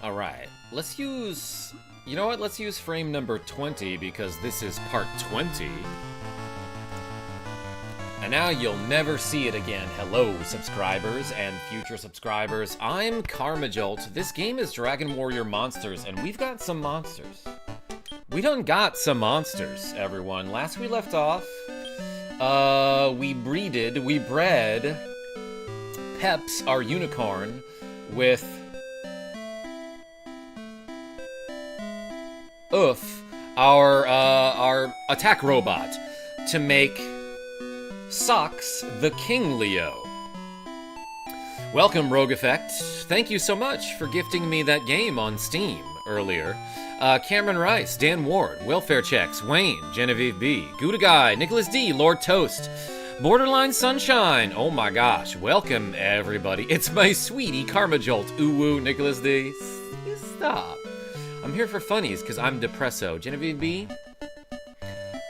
Alright, let's use... You know what? Let's use frame number 20 because this is part 20. And now you'll never see it again. Hello, subscribers and future subscribers. I'm KarmaJolt. This game is Dragon Warrior Monsters, and we've got some monsters. We done got some monsters, everyone. Last we left off, we bred Peps, our unicorn, with our attack robot, to make Searzz, the King Leo. Welcome, Rogue Effect. Thank you so much for gifting me that game on Steam earlier. Cameron Rice, Dan Ward, Welfare Checks, Wayne, Genevieve B, Gouda Guy, Nicholas D, Lord Toast, Borderline Sunshine. Oh my gosh, welcome everybody. It's my sweetie KarmaJolt. Ooh woo, Nicholas D. Stop. I'm here for funnies because I'm depresso. Genevieve B,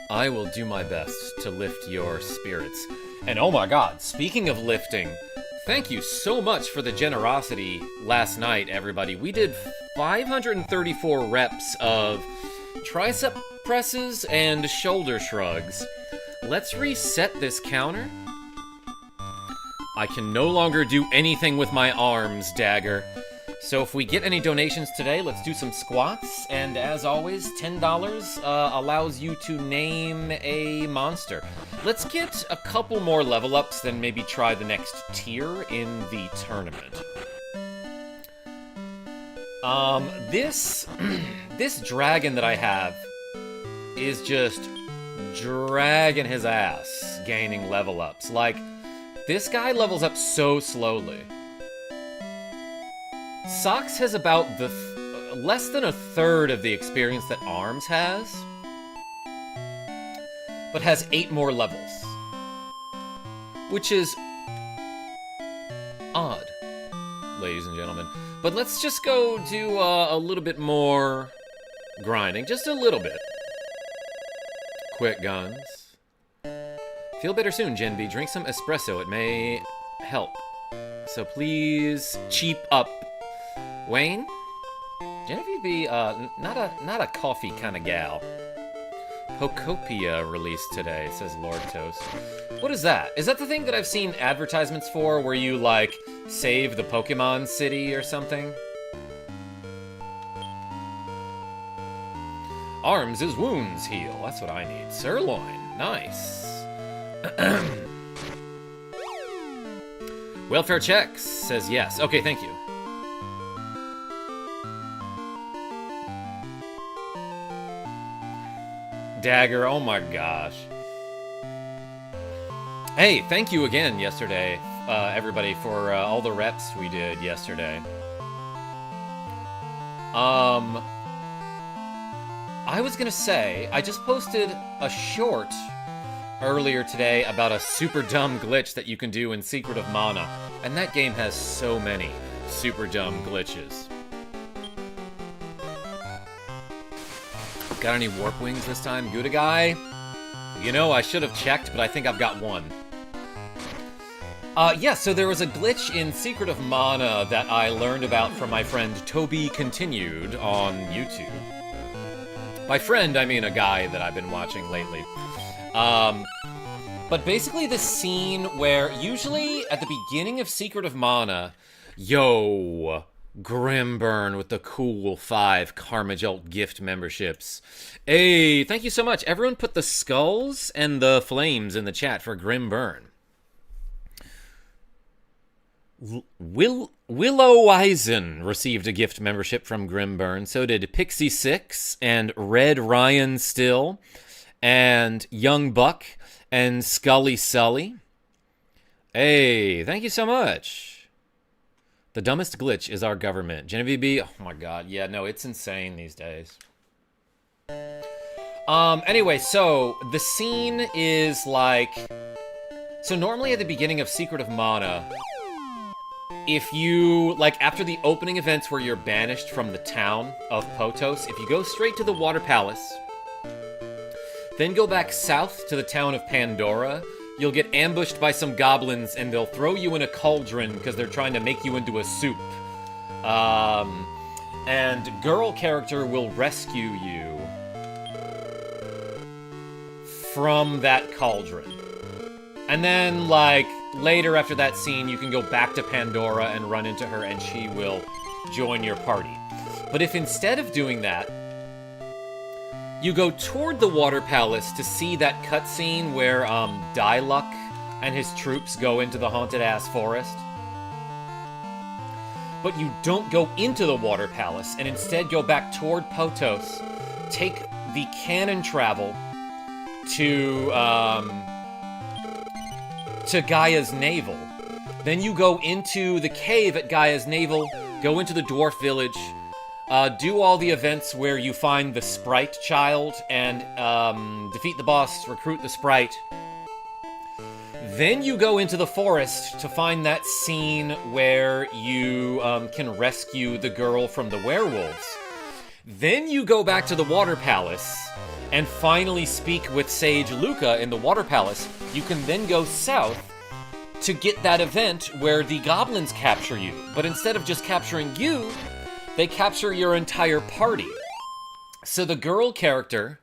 I will do my best to lift your spirits. And oh my god, speaking of lifting, thank you so much for the generosity last night, everybody. We did 534 reps of tricep presses and shoulder shrugs. Let's reset this counter. I can no longer do anything with my arms, Dagger. So if we get any donations today, let's do some squats. And as always, $10 allows you to name a monster. Let's get a couple more level ups, then maybe try the next tier in the tournament. This dragon that I have is just dragging his ass, gaining level ups. Like, this guy levels up so slowly. Searzz has about less than a third of the experience that Arms has, but has 8 more levels, which is odd, ladies and gentlemen. But let's just go do a little bit more grinding, just a little bit. Quick guns. Feel better soon, Gen B. Drink some espresso, it may help. So please cheap up. Wayne? Genevieve B, not a coffee kind of gal. Pokopia released today, says Lord Toast. What is that? Is that the thing that I've seen advertisements for where you, like, save the Pokémon city or something? Arms is wounds heal. That's what I need. Sirloin. Nice. Welfare Checks says yes. Okay, thank you. Dagger, oh my gosh. Hey, thank you again yesterday, everybody, for all the reps we did yesterday. I was gonna say, I just posted a short earlier today about a super dumb glitch that you can do in Secret of Mana, and that game has so many super dumb glitches. Got any warp wings this time, Gouda Guy? You know, I should have checked, but I think I've got one. Yeah, so there was a glitch in Secret of Mana that I learned about from my friend Toby Continued on YouTube. By friend, I mean a guy that I've been watching lately. But basically this scene where usually at the beginning of Secret of Mana, yo, Grimburn with the cool 5 KarmaJolt gift memberships. Hey, thank you so much. Everyone put the skulls and the flames in the chat for Grimburn. Willow Eisen received a gift membership from Grimburn. So did Pixie6 and Red Ryan Still and Young Buck and Scully Sully. Hey, thank you so much. The dumbest glitch is our government. Genevieve B, oh my god, yeah, no, it's insane these days. Anyway, so the scene is like... So normally at the beginning of Secret of Mana, if you, like, after the opening events where you're banished from the town of Potos, if you go straight to the Water Palace, then go back south to the town of Pandora, you'll get ambushed by some goblins and they'll throw you in a cauldron because they're trying to make you into a soup. and girl character will rescue you from that cauldron. And then, like, later after that scene, you can go back to Pandora and run into her, and she will join your party. But if instead of doing that, you go toward the Water Palace to see that cutscene where, Diluc and his troops go into the haunted-ass forest, but you don't go into the Water Palace, and instead go back toward Potos, take the cannon travel to Gaia's Navel. Then you go into the cave at Gaia's Navel, go into the dwarf village, do all the events where you find the Sprite Child and defeat the boss, recruit the Sprite. Then you go into the forest to find that scene where you can rescue the girl from the werewolves. Then you go back to the Water Palace and finally speak with Sage Luca in the Water Palace. You can then go south to get that event where the goblins capture you. But instead of just capturing you, they capture your entire party. So the girl character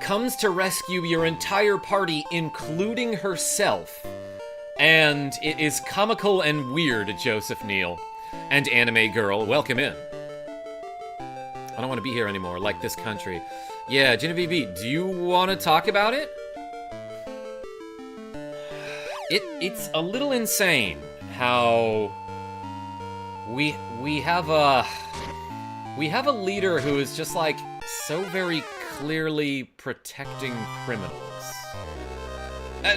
comes to rescue your entire party, including herself. And it is comical and weird, Joseph Neal. And Anime Girl, welcome in. I don't want to be here anymore, like this country. Yeah, Genevieve B, do you want to talk about it? It's a little insane how we have a leader who is just like so very clearly protecting criminals.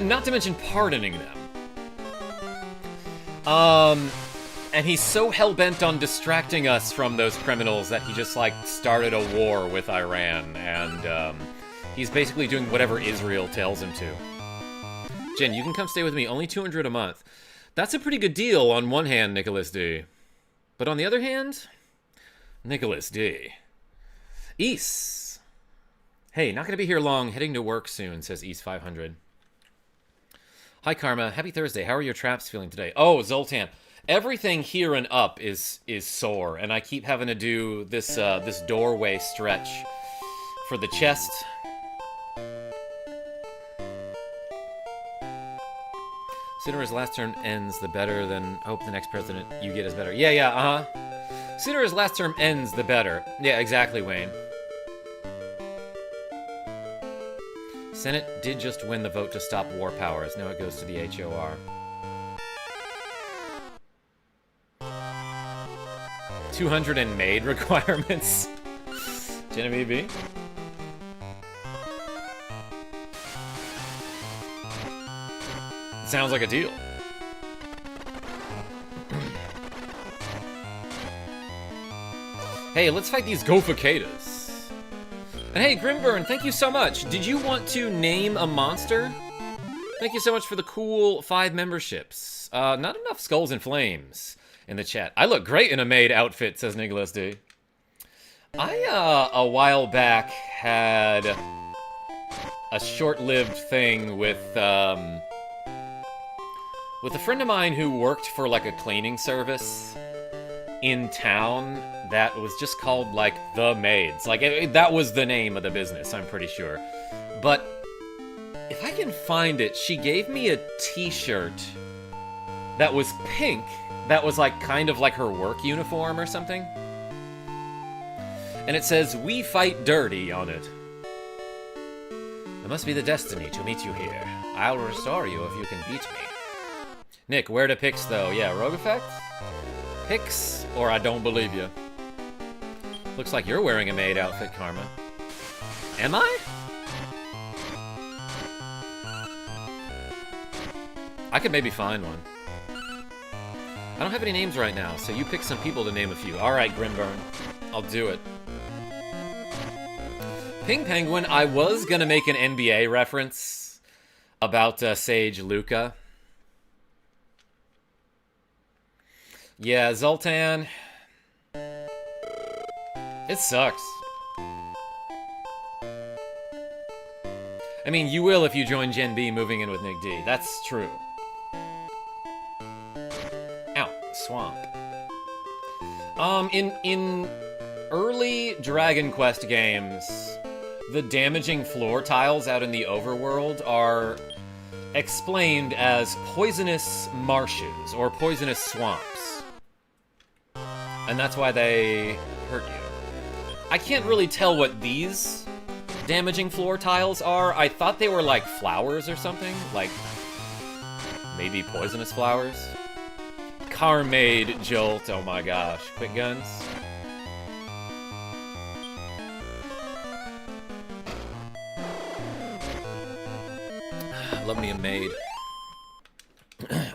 Not to mention pardoning them. And he's so hell-bent on distracting us from those criminals that he just, like, started a war with Iran, and, he's basically doing whatever Israel tells him to. Jen, you can come stay with me, only $200 a month. That's a pretty good deal on one hand, Nicholas D. But on the other hand, Nicholas D. East. Hey, not gonna be here long, heading to work soon, says East 500. Hi, Karma. Happy Thursday. How are your traps feeling today? Oh, Zoltan. Everything here and up is sore, and I keep having to do this this doorway stretch for the chest. Sooner his last term ends, the better. Then hope the next president you get is better. Yeah, Sooner his last term ends, the better. Yeah, exactly, Wayne. Senate did just win the vote to stop war powers. Now it goes to the HOR. 200 in maid requirements. Genevieve B. Sounds like a deal. Hey, let's fight these Gofacadas. And hey, Grimburn, thank you so much. Did you want to name a monster? Thank you so much for the cool 5 memberships. Not enough skulls and flames in the chat. I look great in a maid outfit, says Nicholas D. I, a while back, had a short-lived thing with a friend of mine who worked for, like, a cleaning service in town that was just called, like, The Maids. Like, that was the name of the business, I'm pretty sure. But if I can find it, she gave me a t-shirt that was pink, that was, like, kind of like her work uniform or something. And it says, "We fight dirty" on it. It must be the destiny to meet you here. I'll restore you if you can beat me. Nick, where to picks, though? Yeah, Rogue Effect? Picks, or I don't believe you. Looks like you're wearing a maid outfit, Karma. Am I? I could maybe find one. I don't have any names right now, so you pick some people to name a few. Alright, Grimburn. I'll do it. Ping Penguin, I was gonna make an NBA reference about Sage Luca. Yeah, Zoltan. It sucks. I mean, you will if you join Gen B moving in with Nick D. That's true. Ow, swamp. In early Dragon Quest games, the damaging floor tiles out in the overworld are explained as poisonous marshes or poisonous swamps. And that's why they hurt you. I can't really tell what these damaging floor tiles are. I thought they were like flowers or something, like maybe poisonous flowers. KarmaJolt, oh my gosh, quick guns. Love me a maid.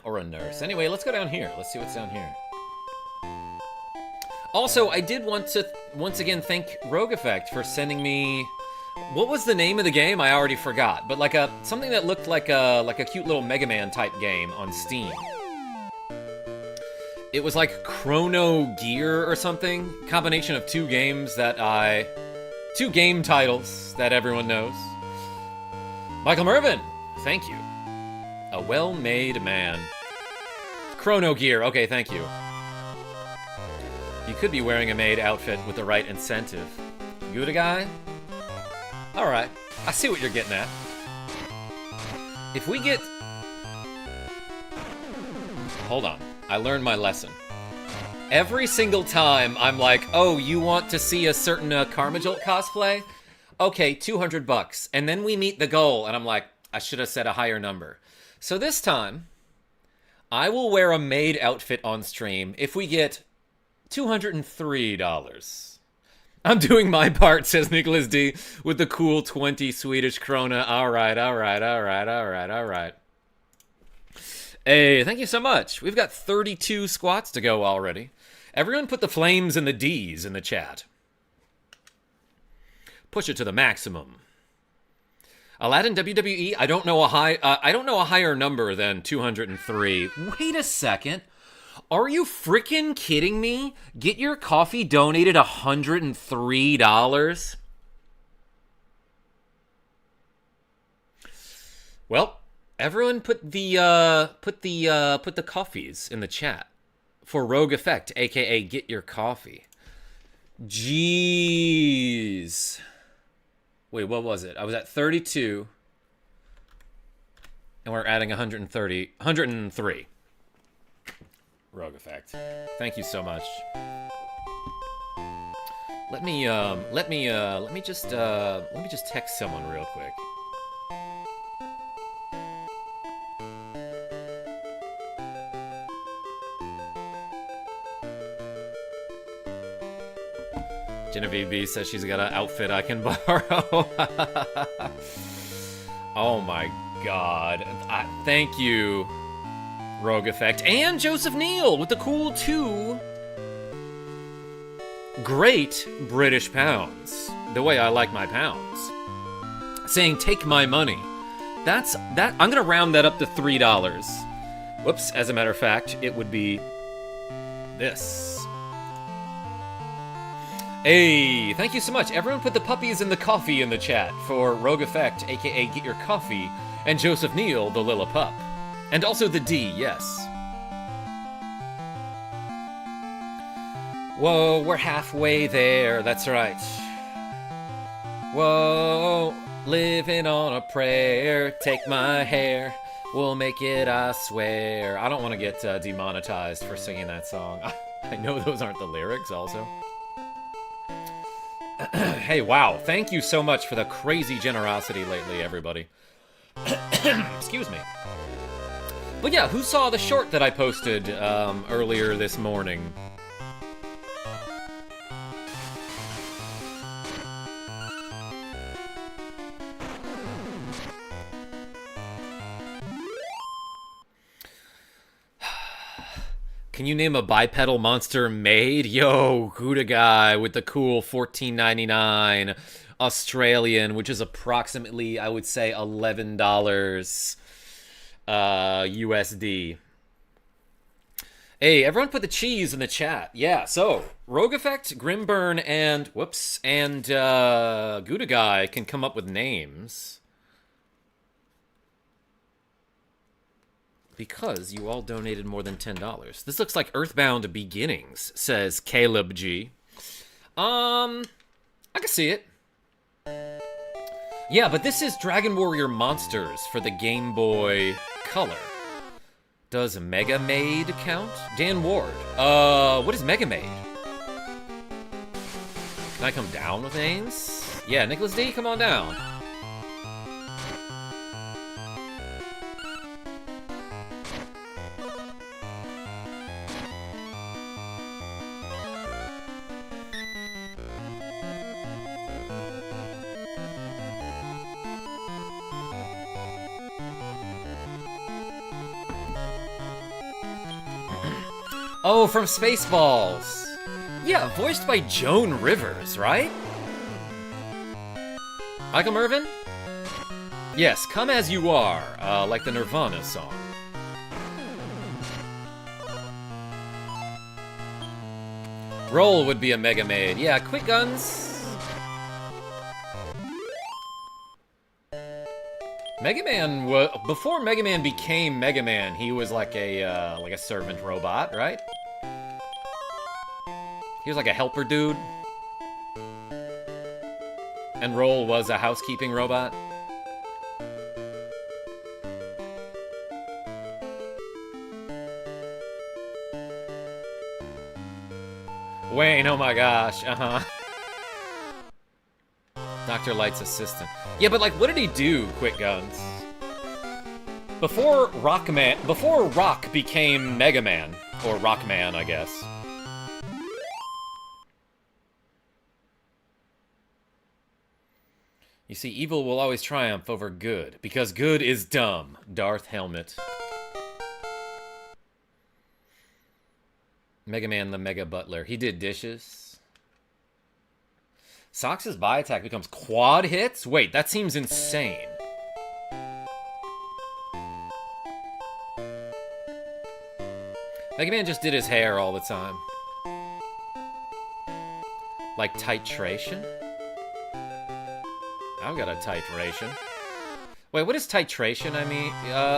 Or a nurse. Anyway, let's go down here. Let's see what's down here. Also, I did want to once again thank Rogue Effect for sending me... What was the name of the game? I already forgot. But like something that looked like a cute little Mega Man type game on Steam. It was like Chrono Gear or something. Combination of two game titles that everyone knows. Michael Mervin, thank you. A well-made man. Chrono Gear, okay, thank you. You could be wearing a maid outfit with the right incentive. Gouda guy? Alright, I see what you're getting at. If we get... Hold on, I learned my lesson. Every single time I'm like, oh, you want to see a certain KarmaJolt cosplay? Okay, $200. And then we meet the goal, and I'm like, I should have said a higher number. So this time, I will wear a maid outfit on stream if we get $203. I'm doing my part, says Nicholas D, with the cool 20 Swedish krona. Alright. Hey, thank you so much. We've got 32 squats to go already. Everyone put the flames and the D's in the chat. Push it to the maximum. Aladdin WWE, I don't know a higher number than 203. Wait a second. Are you freaking kidding me? Get Your Coffee donated $103. Well, everyone put the coffees in the chat for Rogue Effect, aka Get Your Coffee. Jeez. Wait, what was it? I was at 32 and we're adding 103. Rogue Effect. Thank you so much. Let me just text someone real quick. Genevieve B says she's got an outfit I can borrow. Oh my god. Thank you, Rogue Effect. And Joseph Neal with the cool 2 great British pounds. The way I like my pounds. Saying, take my money. I'm gonna round that up to $3. Whoops, as a matter of fact, it would be this. Hey, thank you so much. Everyone put the puppies and the coffee in the chat for Rogue Effect, aka Get Your Coffee, and Joseph Neal, the Lilla Pup. And also the D, yes. Whoa, we're halfway there, that's right. Whoa, living on a prayer, take my hair, we'll make it, I swear. I don't want to get demonetized for singing that song. I know those aren't the lyrics also. Hey, wow, thank you so much for the crazy generosity lately, everybody. Excuse me. But yeah, who saw the short that I posted earlier this morning? Can you name a bipedal monster maid? Yo, Gouda guy with the cool $14.99 Australian, which is approximately, I would say, $11 USD. Hey, everyone put the cheese in the chat. Yeah, so Rogue Effect, Grimburn, and Gouda guy can come up with names. because you all donated more than $10. This looks like Earthbound Beginnings, says Caleb G. I can see it. Yeah, but this is Dragon Warrior Monsters for the Game Boy Color. Does Mega Maid count? Dan Ward. What is Mega Maid? Can I come down with names? Yeah, Nicholas D, come on down. Oh, from Spaceballs. Yeah, voiced by Joan Rivers, right? Michael Mervyn? Yes, Come As You Are, like the Nirvana song. Roll would be a Mega Maid. Yeah, Quick Guns. Mega Man before Mega Man became Mega Man, he was like a servant robot, right? He was like a helper dude. And Roll was a housekeeping robot. Wayne, oh my gosh, Dr. Light's assistant. Yeah, but like, what did he do, Quick Guns? Before Rock became Mega Man, or Rockman, I guess. You see, evil will always triumph over good, because good is dumb. Darth Helmet. Mega Man the Mega Butler. He did dishes. Sox's buy attack becomes quad hits? Wait, that seems insane. Mega Man just did his hair all the time. Like titration? I've got a titration. Wait, what is titration, I mean?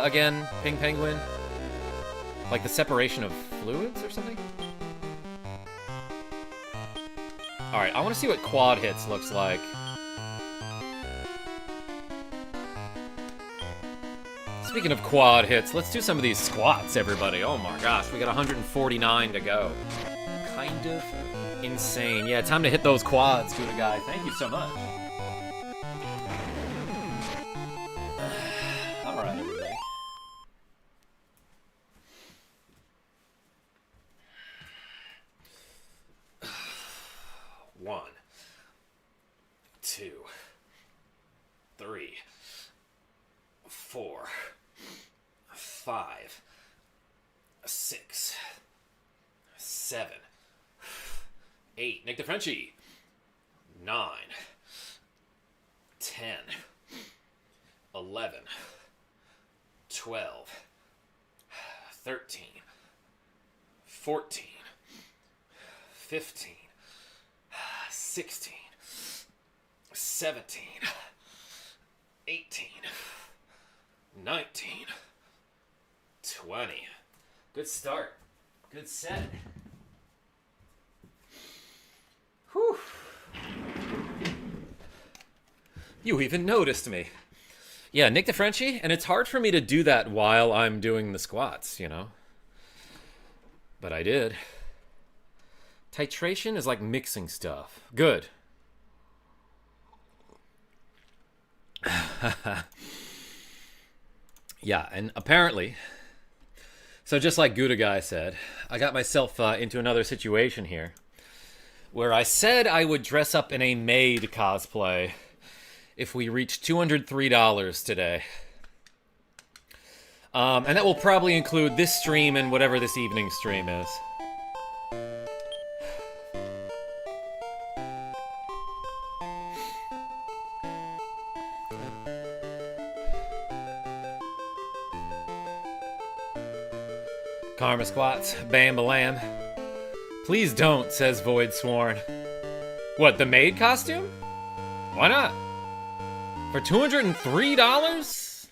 Again, Ping Penguin? Like the separation of fluids or something? Alright, I want to see what quad hits looks like. Speaking of quad hits, let's do some of these squats, everybody. Oh my gosh, we got 149 to go. Kind of insane. Yeah, time to hit those quads, Gouda Guy. Thank you so much. Alright, everybody. One, two, three, 4, 5, 6, 7, 8. Nick the Frenchie. 9, 10, 11, 12, 13, 14, 15, 16, 17, 18, 19, 20. Good start. Good set. Whew. You even noticed me. Yeah, Nick the Frenchie, and it's hard for me to do that while I'm doing the squats, you know? But I did. Titration is like mixing stuff. Good. Yeah, and apparently, so just like Gouda Guy said, I got myself into another situation here where I said I would dress up in a maid cosplay if we reach $203 today. And that will probably include this stream and whatever this evening's stream is. Karma squats, bam balam. Please don't, says Void Sworn. What, the maid costume? Why not? For $203?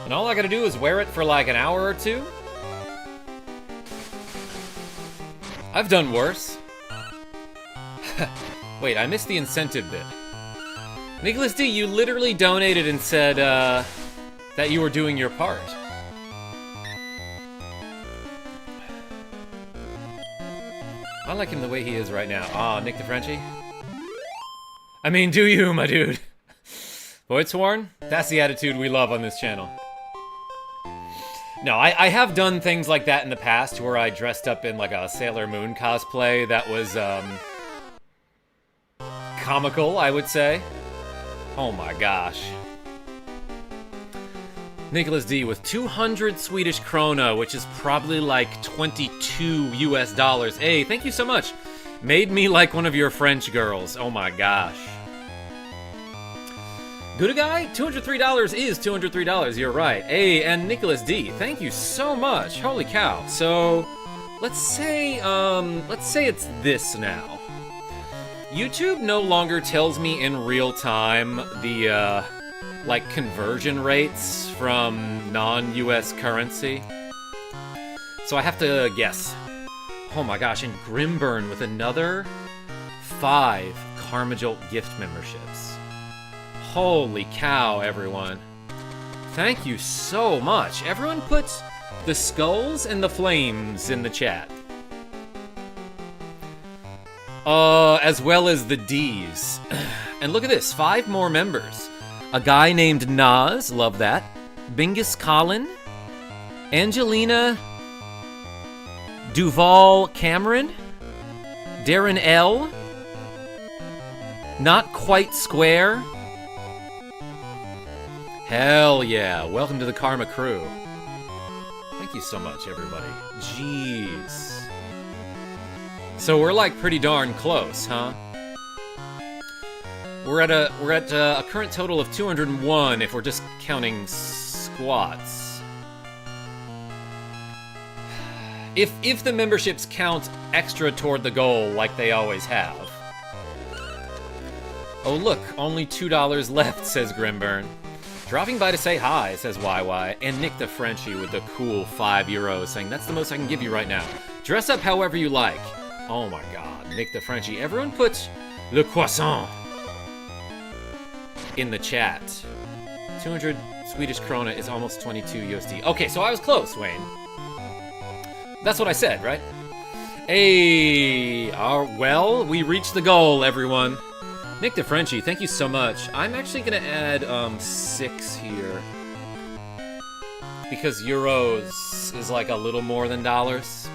And all I gotta do is wear it for like an hour or two? I've done worse. Wait, I missed the incentive bit. Nicholas D, you literally donated and said that you were doing your part. I like him the way he is right now. Ah, Nick the Frenchie. I mean, do you, my dude? Voidsworn? That's the attitude we love on this channel. No, I have done things like that in the past where I dressed up in like a Sailor Moon cosplay that was comical, I would say. Oh my gosh. Nicholas D with 200 Swedish krona, which is probably like 22 US dollars. Hey, thank you so much. Made me like one of your French girls. Oh my gosh. Good guy? $203 is $203, you're right. Hey, and Nicholas D, thank you so much. Holy cow. So, let's say it's this now. YouTube no longer tells me in real time the, like, conversion rates from non-US currency. So I have to guess. Oh my gosh, and Grimburn with another 5 KarmaJolt gift memberships. Holy cow, everyone. Thank you so much. Everyone put the skulls and the flames in the chat. As well as the D's. And look at this, 5 more members. A guy named Nas, love that. Bingus Colin. Angelina Duval Cameron. Darren L. Not Quite Square. Hell yeah, welcome to the Karma crew. Thank you so much, everybody. Jeez. So we're like pretty darn close, huh? We're at a current total of 201 if we're just counting squats. If the memberships count extra toward the goal like they always have. Oh look, only $2 left, says Grimburn. Dropping by to say hi, says YY, and Nick the Frenchie with the cool €5 saying, that's the most I can give you right now. Dress up however you like. Oh my god, Nick the Frenchie. Everyone put le croissant in the chat. 200 Swedish krona is almost 22 USD. Okay, so I was close, Wayne. That's what I said, right? Hey, well, we reached the goal, everyone. Nick the Frenchie, thank you so much. I'm actually gonna add 6 here. Because euros is like a little more than dollars.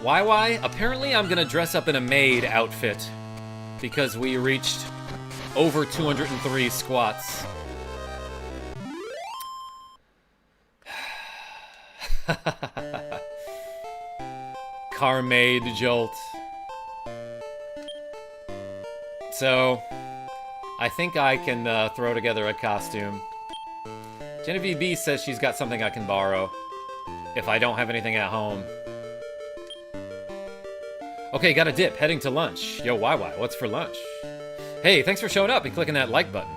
YY, apparently I'm gonna dress up in a maid outfit. Because we reached over 203 squats. KarmaJolt. So, I think I can throw together a costume. Genevieve B says she's got something I can borrow if I don't have anything at home. Okay, got a dip, heading to lunch. Yo, YY, what's for lunch? Hey, thanks for showing up and clicking that like button.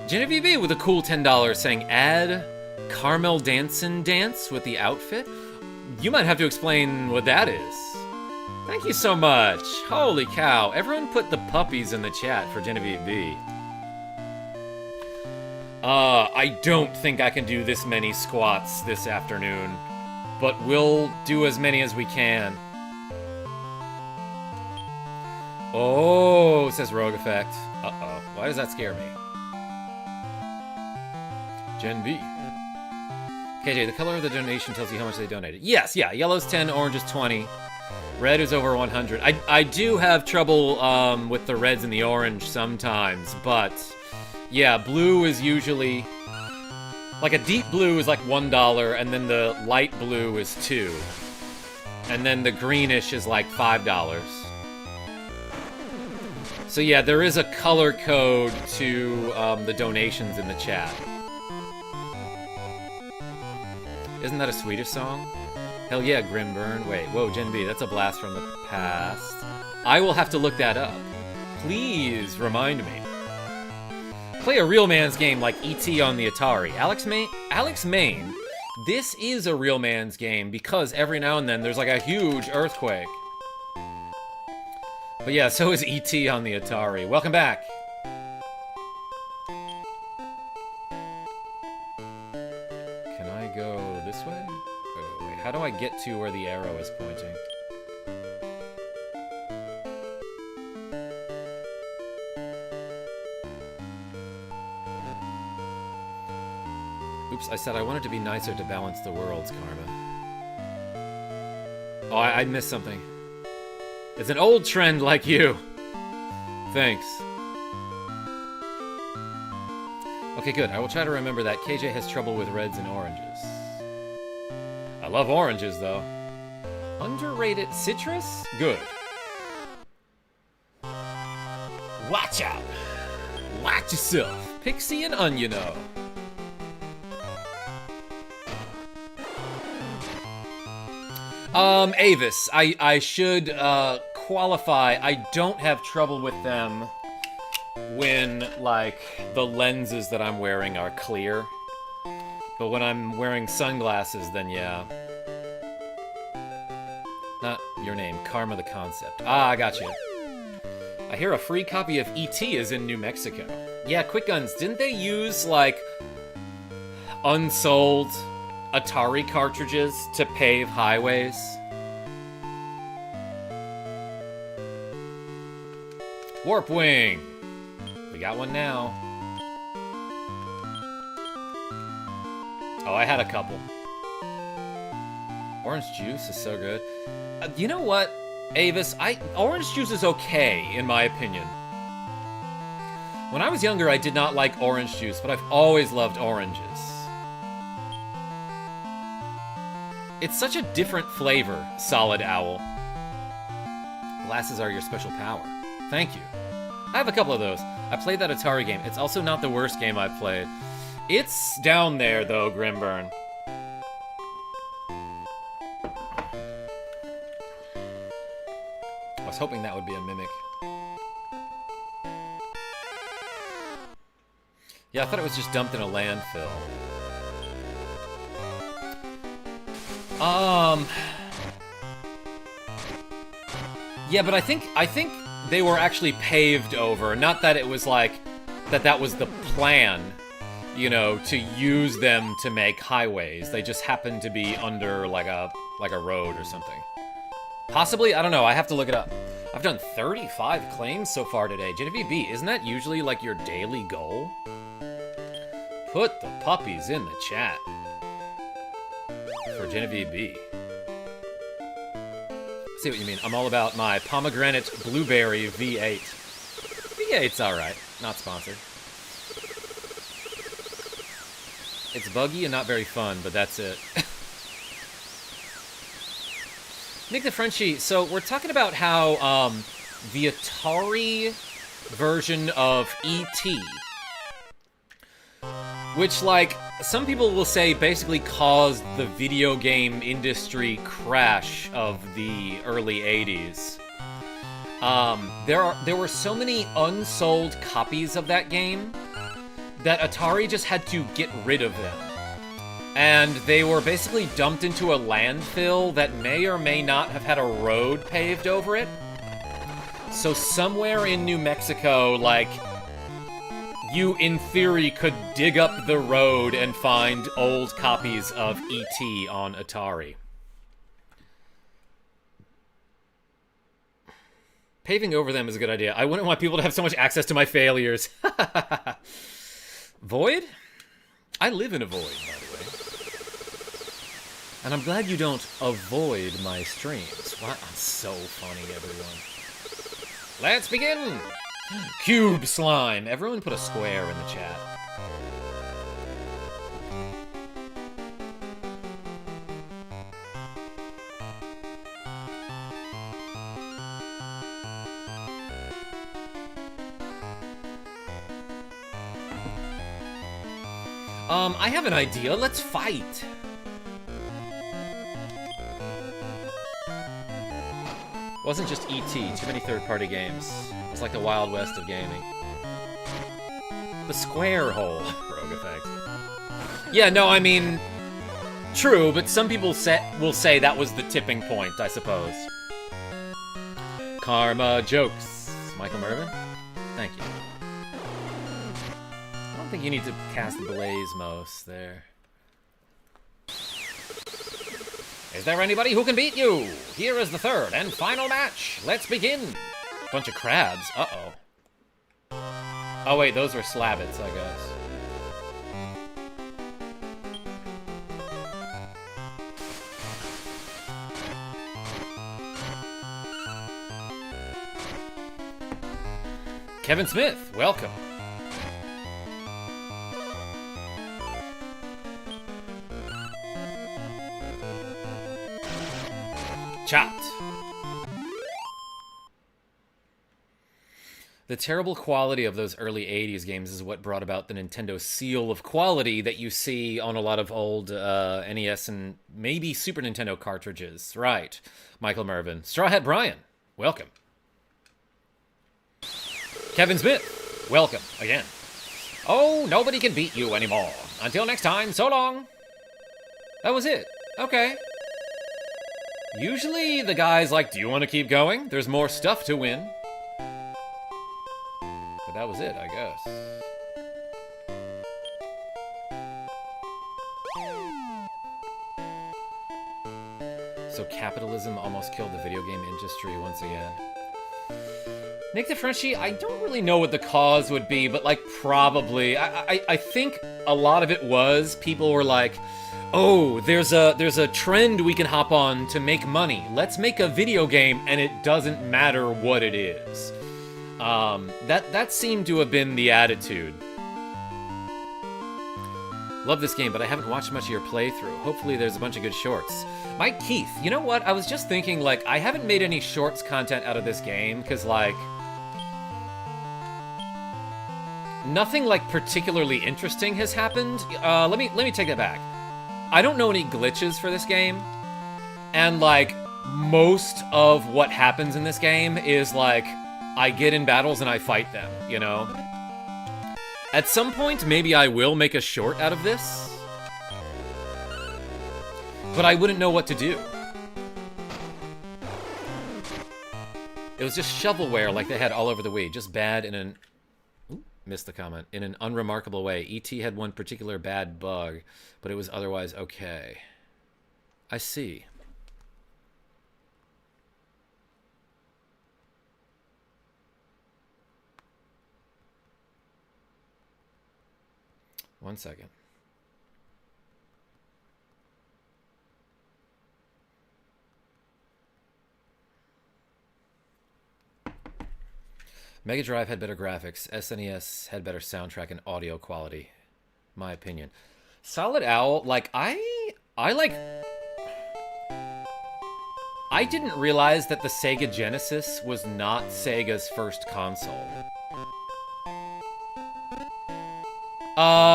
Genevieve B with a cool $10 saying, add Carmel Dancin' Dance with the outfit? You might have to explain what that is. Thank you so much. Holy cow. Everyone put the puppies in the chat for Genevieve B. I don't think I can do this many squats this afternoon, but we'll do as many as we can. Oh, says Rogue Effect. Uh-oh. Why does that scare me? Gen B. KJ, the color of the donation tells you how much they donated. Yes, yeah. Yellow's 10, orange is 20. Red is over 100. I do have trouble with the reds and the orange sometimes, but yeah, blue is usually... Like a deep blue is like $1, and then the light blue is $2. And then the greenish is like $5. So yeah, there is a color code to the donations in the chat. Isn't that a Swedish song? Hell yeah, Grimburn. Wait, whoa, Gen B, that's a blast from the past. I will have to look that up. Please remind me. Play a real man's game like E.T. on the Atari. Alex Main, this is a real man's game because every now and then there's like a huge earthquake. But yeah, so is E.T. on the Atari. Welcome back. Can I go this way? Wait. How do I get to where the arrow is pointing? Oops, I said I wanted to be nicer to balance the worlds, Karma. Oh, I missed something. It's an old trend like you. Thanks. Okay, good. I will try to remember that. KJ has trouble with reds and oranges. I love oranges, though. Underrated citrus? Good. Watch out. Watch yourself. Pixie and Onion-O. Avis, I should, qualify, I don't have trouble with them when, like, the lenses that I'm wearing are clear. But when I'm wearing sunglasses, then yeah. Not your name, Karma the Concept. Ah, I got you. I hear a free copy of E.T. is in New Mexico. Yeah, Quick Guns, didn't they use, like, unsold Atari cartridges to pave highways? Warp Wing! We got one now. Oh, I had a couple. Orange juice is so good. You know what, Avis? Orange juice is okay, in my opinion. When I was younger, I did not like orange juice, but I've always loved oranges. It's such a different flavor, Solid Owl. Glasses are your special power. Thank you. I have a couple of those. I played that Atari game. It's also not the worst game I've played. It's down there, though, Grimburn. I was hoping that would be a mimic. Yeah, I thought it was just dumped in a landfill. Yeah, but I think they were actually paved over. Not that it was like that was the plan, you know, to use them to make highways. They just happened to be under like a road or something. Possibly, I don't know. I have to look it up. I've done 35 claims so far today. Genevieve B, isn't that usually like your daily goal? Put the puppies in the chat. For Genevieve B. See what you mean. I'm all about my pomegranate blueberry V8. V8's alright. Not sponsored. It's buggy and not very fun, but that's it. Nick the Frenchie, so we're talking about how the Atari version of E.T., which, like, some people will say basically caused the video game industry crash of the early 80s. There were so many unsold copies of that game that Atari just had to get rid of them. And they were basically dumped into a landfill that may or may not have had a road paved over it. So somewhere in New Mexico, like, you, in theory, could dig up the road and find old copies of E.T. on Atari. Paving over them is a good idea. I wouldn't want people to have so much access to my failures. Void? I live in a void, by the way. And I'm glad you don't avoid my streams. Wow, I'm so funny, everyone. Let's begin! Cube slime. Everyone put a square in the chat. I have an idea. Let's fight. Wasn't just E.T. Too many third-party games. like the Wild West of gaming. The square hole. Rogue effect. Yeah, no, I mean, true, but some people will say that was the tipping point, I suppose. Karma jokes. Michael Mervin? Thank you. I don't think you need to cast Blazemos there. Is there anybody who can beat you? Here is the third and final match. Let's begin. Bunch of crabs. Uh-oh. Oh, wait, those were slabbits, I guess. Kevin Smith, welcome. Chopped. The terrible quality of those early 80s games is what brought about the Nintendo seal of quality that you see on a lot of old NES and maybe Super Nintendo cartridges. Right, Michael Mervin. Straw Hat Brian, welcome. Kevin Smith, welcome again. Oh, nobody can beat you anymore. Until next time, so long. That was it. Okay. Usually the guy's like, do you want to keep going? There's more stuff to win. But that was it, I guess. So capitalism almost killed the video game industry once again. Nick DeFrenchie, I don't really know what the cause would be, but like probably. I think a lot of it was people were like, oh, there's a trend we can hop on to make money. Let's make a video game and it doesn't matter what it is. That seemed to have been the attitude. Love this game, but I haven't watched much of your playthrough. Hopefully there's a bunch of good shorts. Mike Keith, you know what? I was just thinking, like, I haven't made any shorts content out of this game, because, like, nothing, like, particularly interesting has happened. Let me take that back. I don't know any glitches for this game, and, like, most of what happens in this game is, like, I get in battles and I fight them, you know? At some point, maybe I will make a short out of this, but I wouldn't know what to do. It was just shovelware like they had all over the Wii, just bad in an... Ooh, missed the comment. In an unremarkable way. E.T. had one particular bad bug, but it was otherwise okay. I see. One second. Mega Drive had better graphics. SNES had better soundtrack and audio quality. My opinion. Solid Owl, like, I didn't realize that the Sega Genesis was not Sega's first console.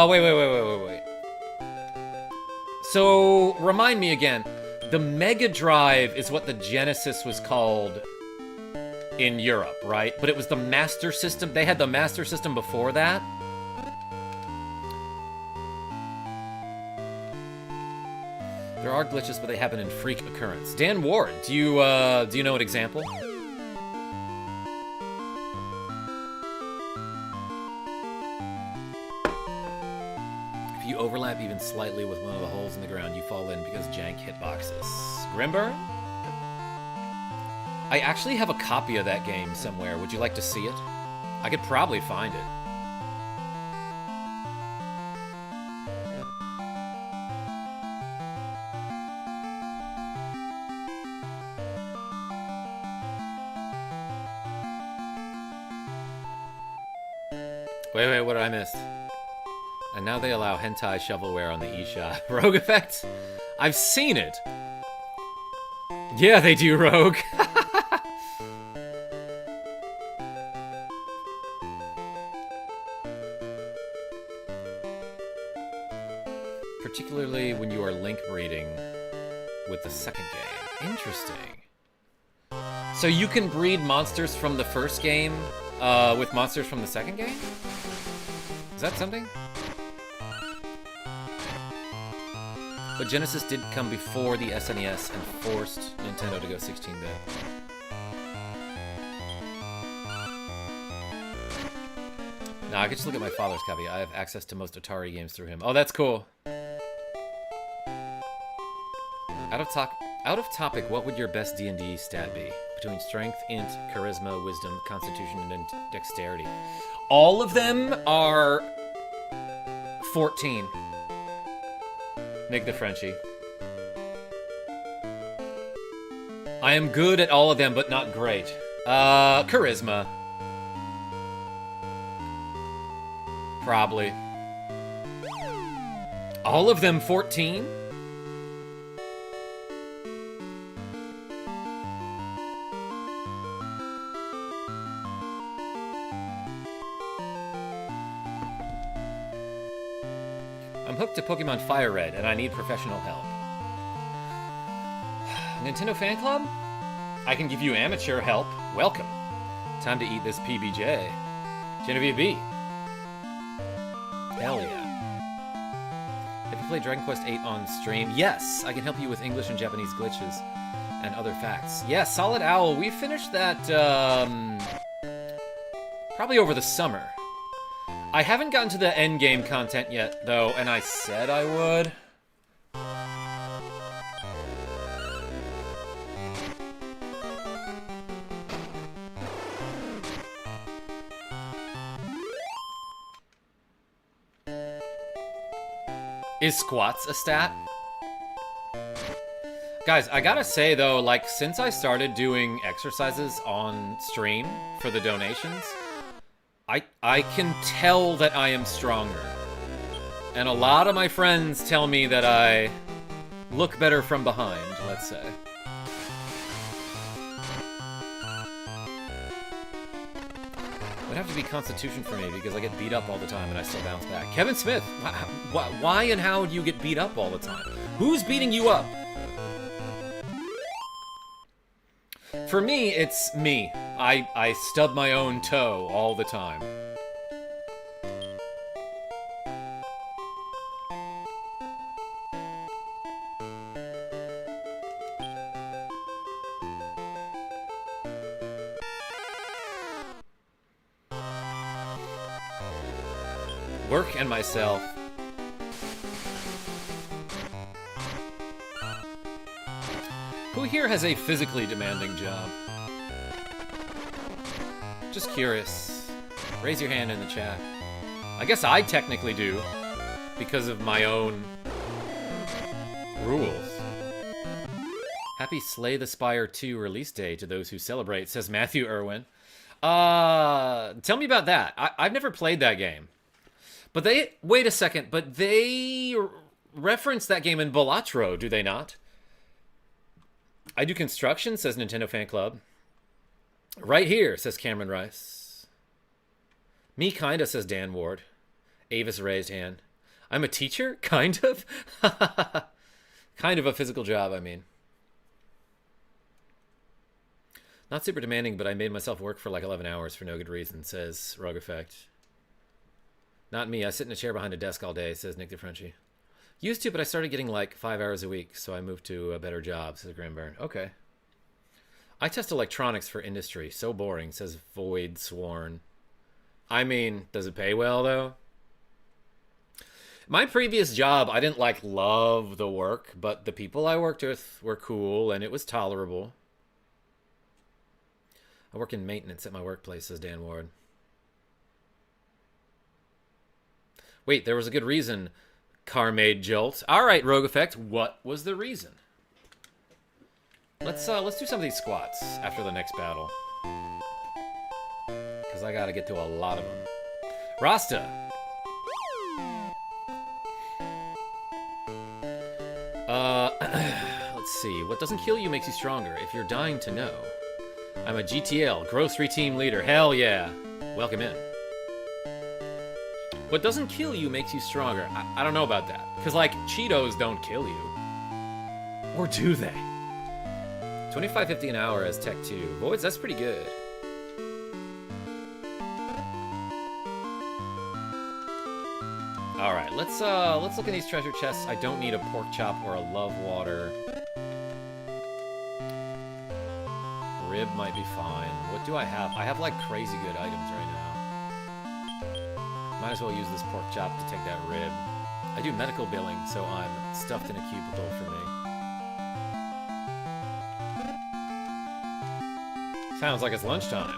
Wait. So, remind me again. The Mega Drive is what the Genesis was called in Europe, right? But it was the Master System. They had the Master System before that. There are glitches, but they happen in freak occurrence. Dan Ward, do you know an example? If you overlap even slightly with one of the holes in the ground, you fall in because jank hitboxes. Grimburn? I actually have a copy of that game somewhere. Would you like to see it? I could probably find it. Wait, what did I miss? And now they allow hentai shovelware on the eShop. Rogue effect? I've seen it! Yeah, they do, Rogue! Particularly when you are link breeding with the second game. Interesting. So you can breed monsters from the first game with monsters from the second game? Is that something? But Genesis did come before the SNES and forced Nintendo to go 16-bit. Nah, I could just look at my father's copy. I have access to most Atari games through him. Oh, that's cool. Out of topic, what would your best D&D stat be? Between strength, int, charisma, wisdom, constitution, and dexterity. All of them are 14. Nick the Frenchie. I am good at all of them, but not great. Charisma. Probably. All of them 14? I'm hooked to Pokemon Fire Red, and I need professional help. Nintendo Fan Club? I can give you amateur help. Welcome. Time to eat this PBJ. Genevieve B. Hell yeah. Have you played Dragon Quest VIII on stream? Yes, I can help you with English and Japanese glitches and other facts. Yeah, Solid Owl, we finished that probably over the summer. I haven't gotten to the endgame content yet, though, and I said I would. Is squats a stat? Guys, I gotta say though, like, since I started doing exercises on stream for the donations, I can tell that I am stronger. And a lot of my friends tell me that I look better from behind, let's say. It would have to be Constitution for me because I get beat up all the time and I still bounce back. Kevin Smith, why and how do you get beat up all the time? Who's beating you up? For me, it's me. I stub my own toe all the time. Work and myself. Who here has a physically demanding job? Just curious. Raise your hand in the chat. I guess I technically do, because of my own rules. Happy Slay the Spire 2 release day to those who celebrate, says Matthew Irwin. Tell me about that. I've never played that game. But they... Wait a second, but they reference that game in Balatro, do they not? I do construction, says Nintendo Fan Club. Right here, says Cameron Rice. Me kinda, says Dan Ward. Avis raised hand. I'm a teacher? Kind of? Kind of a physical job, I mean. Not super demanding, but I made myself work for like 11 hours for no good reason, says Rogue Effect. Not me, I sit in a chair behind a desk all day, says Nick the Frenchie. Used to, but I started getting like 5 hours a week, so I moved to a better job, says Grimburn. Okay. I test electronics for industry. So boring, says Void Sworn. I mean, does it pay well, though? My previous job, I didn't, like, love the work, but the people I worked with were cool, and it was tolerable. I work in maintenance at my workplace, says Dan Ward. Wait, there was a good reason KarmaJolt. All right, Rogue Effect, what was the reason? Let's do some of these squats after the next battle. Because I gotta get to a lot of them. Rasta! Let's see. What doesn't kill you makes you stronger, if you're dying to know. I'm a GTL, grocery team leader. Hell yeah. Welcome in. What doesn't kill you makes you stronger. I don't know about that. Because, like, Cheetos don't kill you. Or do they? $25.50 an hour as Tech 2. Voids, that's pretty good. All right, let's look in these treasure chests. I don't need a pork chop or a love water. Rib might be fine. What do I have? I have like crazy good items right now. Might as well use this pork chop to take that rib. I do medical billing, so I'm stuffed in a cubicle for me. Sounds like it's lunchtime.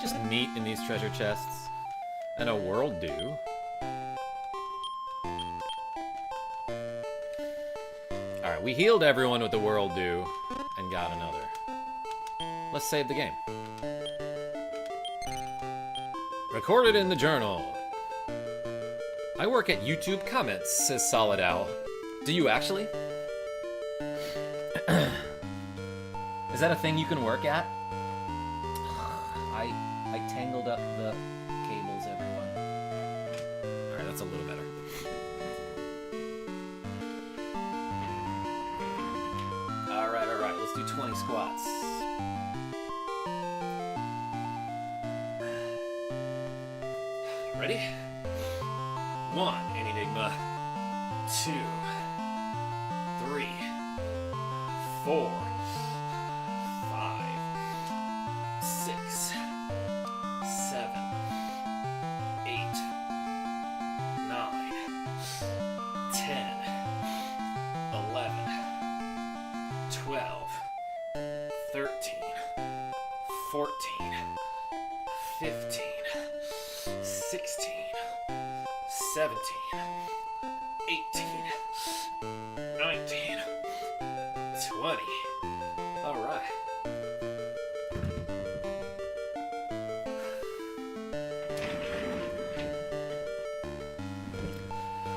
Just meat in these treasure chests. And a world dew. Alright, we healed everyone with the world dew and got another. Let's save the game. Recorded in the journal. I work at YouTube Comments, says Solid Owl. Do you actually? Is that a thing you can work at? I tangled up the cables, everyone. Alright, that's a little better. Alright, let's do 20 squats. Ready? 1, Enigma. 2, 3, 4, 5, 6, 7, 8, 9, 10, 11, 12, 13, 14, 15, 16, 17, 18, 19, 20. All right.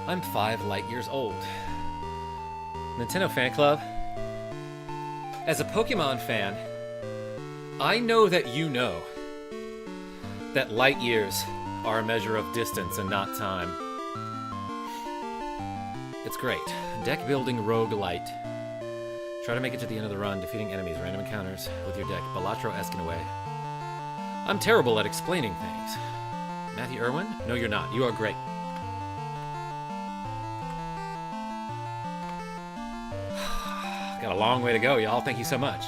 I'm 5 light years old. Nintendo Fan Club. As a Pokemon fan, I know that you know that light years are a measure of distance and not time. It's great. Deck building roguelite. Try to make it to the end of the run, defeating enemies, random encounters with your deck. Balatro-esque in a way. I'm terrible at explaining things. Matthew Irwin? No, you're not. You are great. Got a long way to go, y'all. Thank you so much.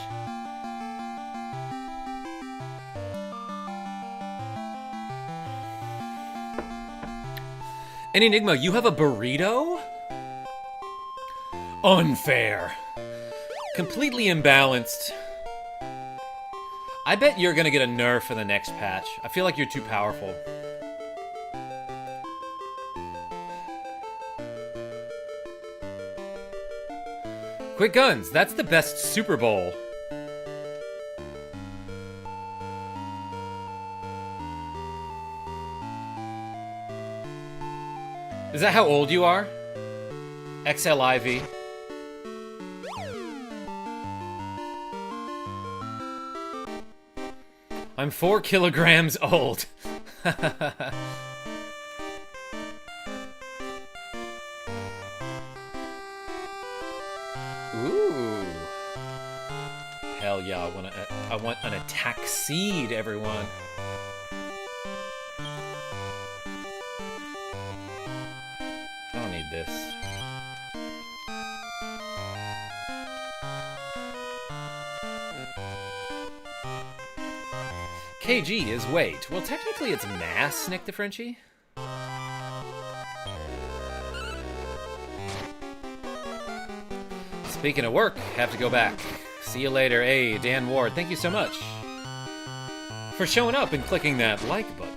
Enigma, you have a burrito? Unfair. Completely imbalanced. I bet you're gonna get a nerf in the next patch. I feel like you're too powerful. Quick Guns, that's the best Super Bowl. Is that how old you are? XLIV. I'm 4 kilograms old. Ooh. Hell yeah, I want an attack seed, everyone. I don't need this. KG is weight. Well, technically it's mass, Nick the Frenchie. Speaking of work, have to go back. See you later. Hey, Dan Ward, thank you so much for showing up and clicking that like button.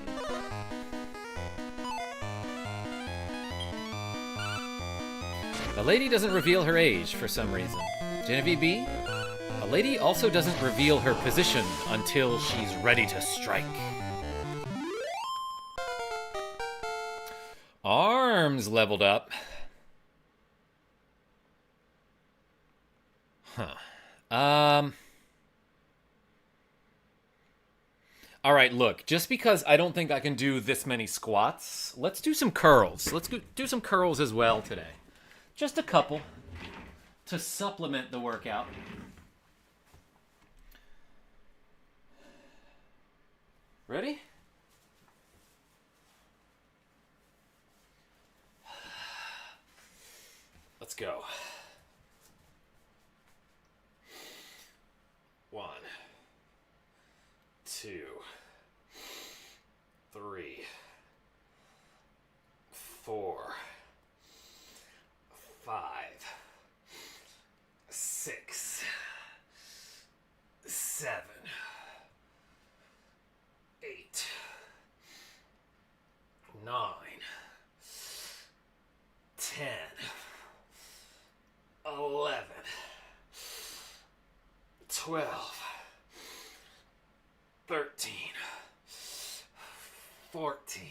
A lady doesn't reveal her age for some reason. Genevieve B? A lady also doesn't reveal her position until she's ready to strike. Arms leveled up. Huh. Alright, look, just because I don't think I can do this many squats, let's do some curls. Let's do some curls as well today. Just a couple to supplement the workout. Ready? go. 1, 2, 3, 4, 5, 6, 7, 8, 9, 10, 11, 12, 13, 14,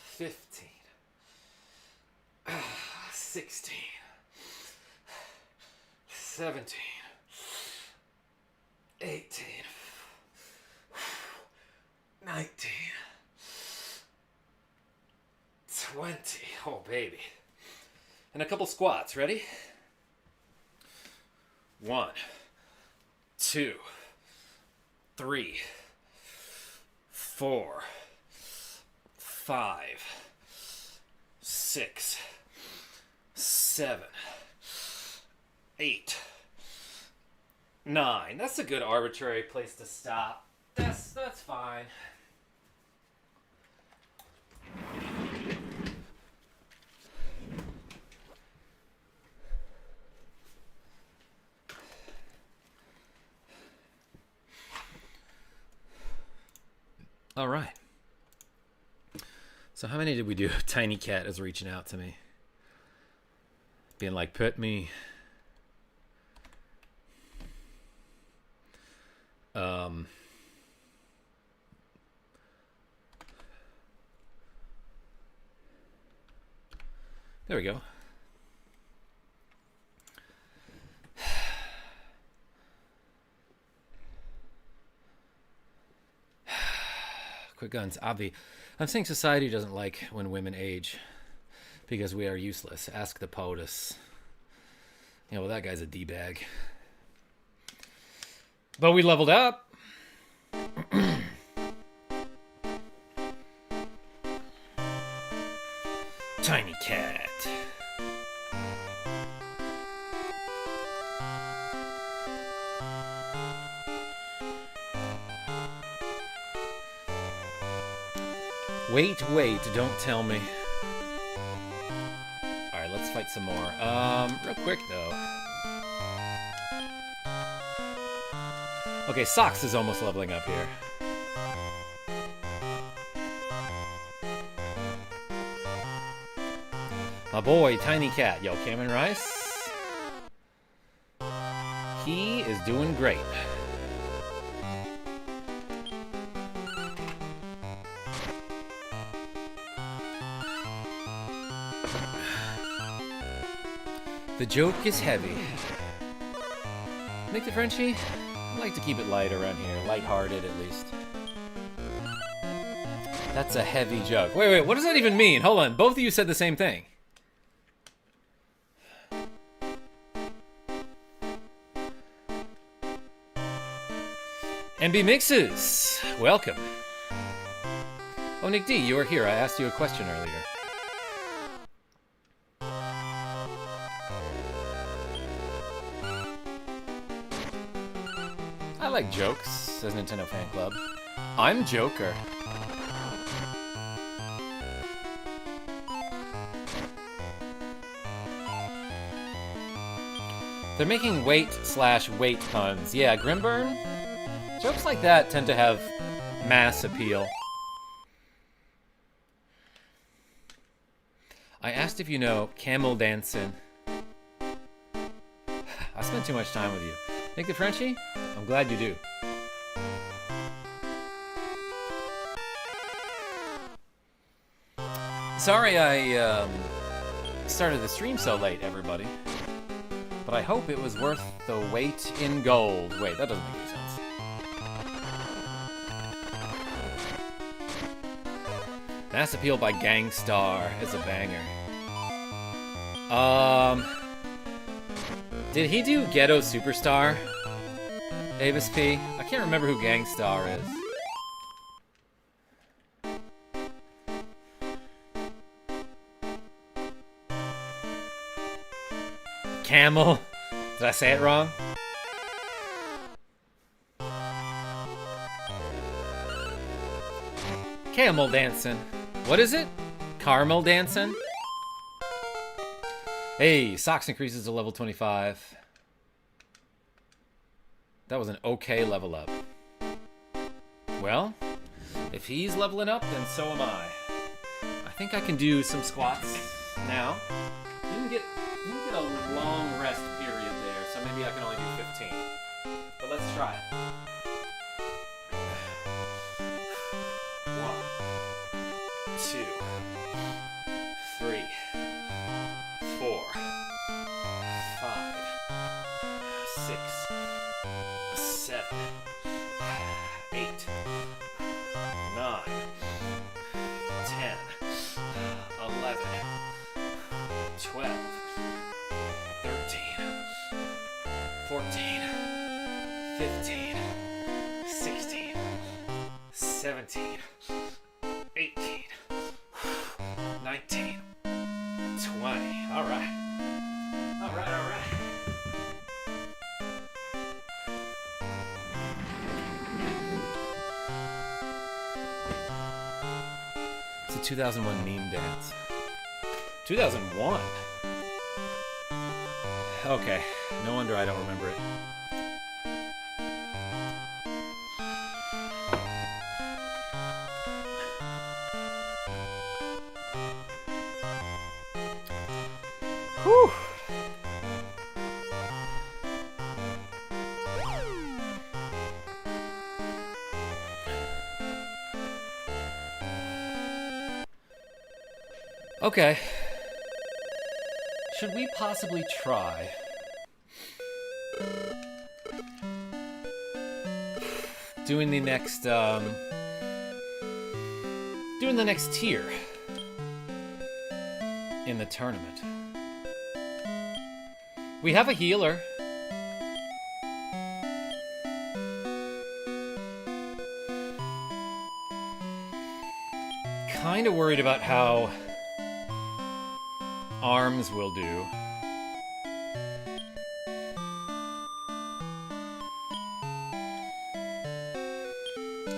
15, 16, 17, 18, 19, 20. Oh, baby. And a couple squats. Ready? 1, 2, 3, 4, 5, 6, 7, 8, 9. That's a good arbitrary place to stop. That's fine. All right. So how many did we do? Tiny Cat is reaching out to me. Being like, put me. There we go. Quick guns, Avi. I'm saying society doesn't like when women age because we are useless. Ask the POTUS. Yeah, well, that guy's a D-bag. But we leveled up. Tiny Cat. Wait, don't tell me. Alright, let's fight some more. Real quick, though. Okay, Socks is almost leveling up here. My boy, Tiny Cat. Yo, Cameron Rice. He is doing great. The joke is heavy. Make the Frenchie? I like to keep it light around here. Lighthearted, at least. That's a heavy joke. Wait, what does that even mean? Hold on. Both of you said the same thing. MB Mixes, welcome. Oh, Nick D, you are here. I asked you a question earlier. I like jokes, says Nintendo Fan Club. I'm Joker. They're making weight/weight puns. Yeah, Grimburn? Jokes like that tend to have mass appeal. I asked if you know camel dancing. I spent too much time with you. Nick the Frenchie? I'm glad you do. Sorry I started the stream so late, everybody. But I hope it was worth the weight in gold. Wait, that doesn't make any sense. Mass appeal by Gangstar is a banger. Did he do Ghetto Superstar? Davis P? I can't remember who Gangstar is. Camel. Did I say it wrong? Camel dancing. What is it? Caramel dancing? Hey, Socks increases to level 25. That was an okay level up. Well, if he's leveling up, then so am I. I think I can do some squats now. Didn't get a long rest period there, so maybe I can only do 15. But let's try it. 1, 2, 3, 4, 5, 6, 7, 8, 9, 10, 11, 12, 13, 14, 15, 16, 17, 18, 19, 20. All right. All right, all right. It's a 2001 meme dance. 2001? Okay, no wonder I don't remember it. Whew. Okay. Should we possibly try doing the next tier in the tournament? We have a healer. Kinda worried about how Arms will do.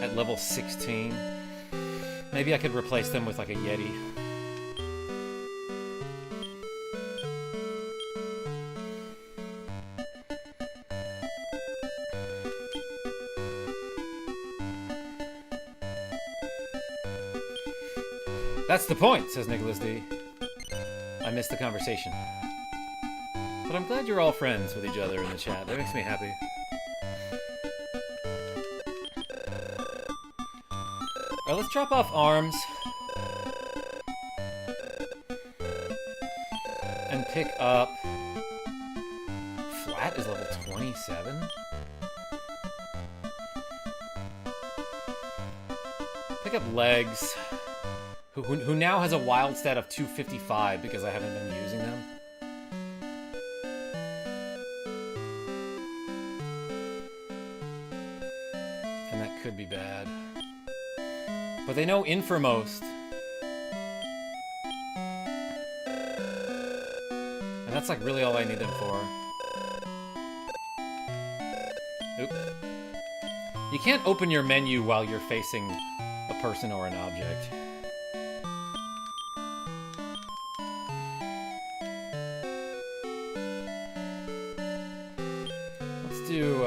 At level 16. Maybe I could replace them with like a Yeti. That's the point, says Nicholas D. I missed the conversation. But I'm glad you're all friends with each other in the chat. That makes me happy. Alright, let's drop off Arms. And pick up... Flat is level 27? Pick up Legs. Who now has a wild stat of 255 because I haven't been using them. And that could be bad. But they know Inframost. And that's like really all I need them for. Oop. You can't open your menu while you're facing a person or an object. Do,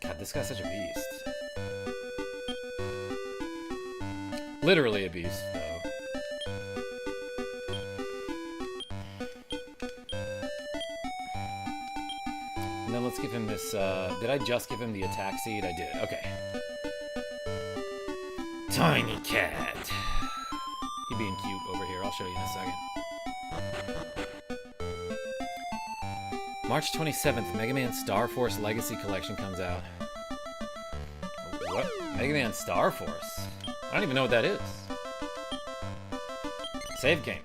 God, this guy's such a beast. Literally a beast, though. And then let's give him this, did I just give him the attack seed? I did, okay. Tiny cat. He being cute over here, I'll show you in a second. March 27th, Mega Man Star Force Legacy Collection comes out. What? Mega Man Star Force? I don't even know what that is. Save game.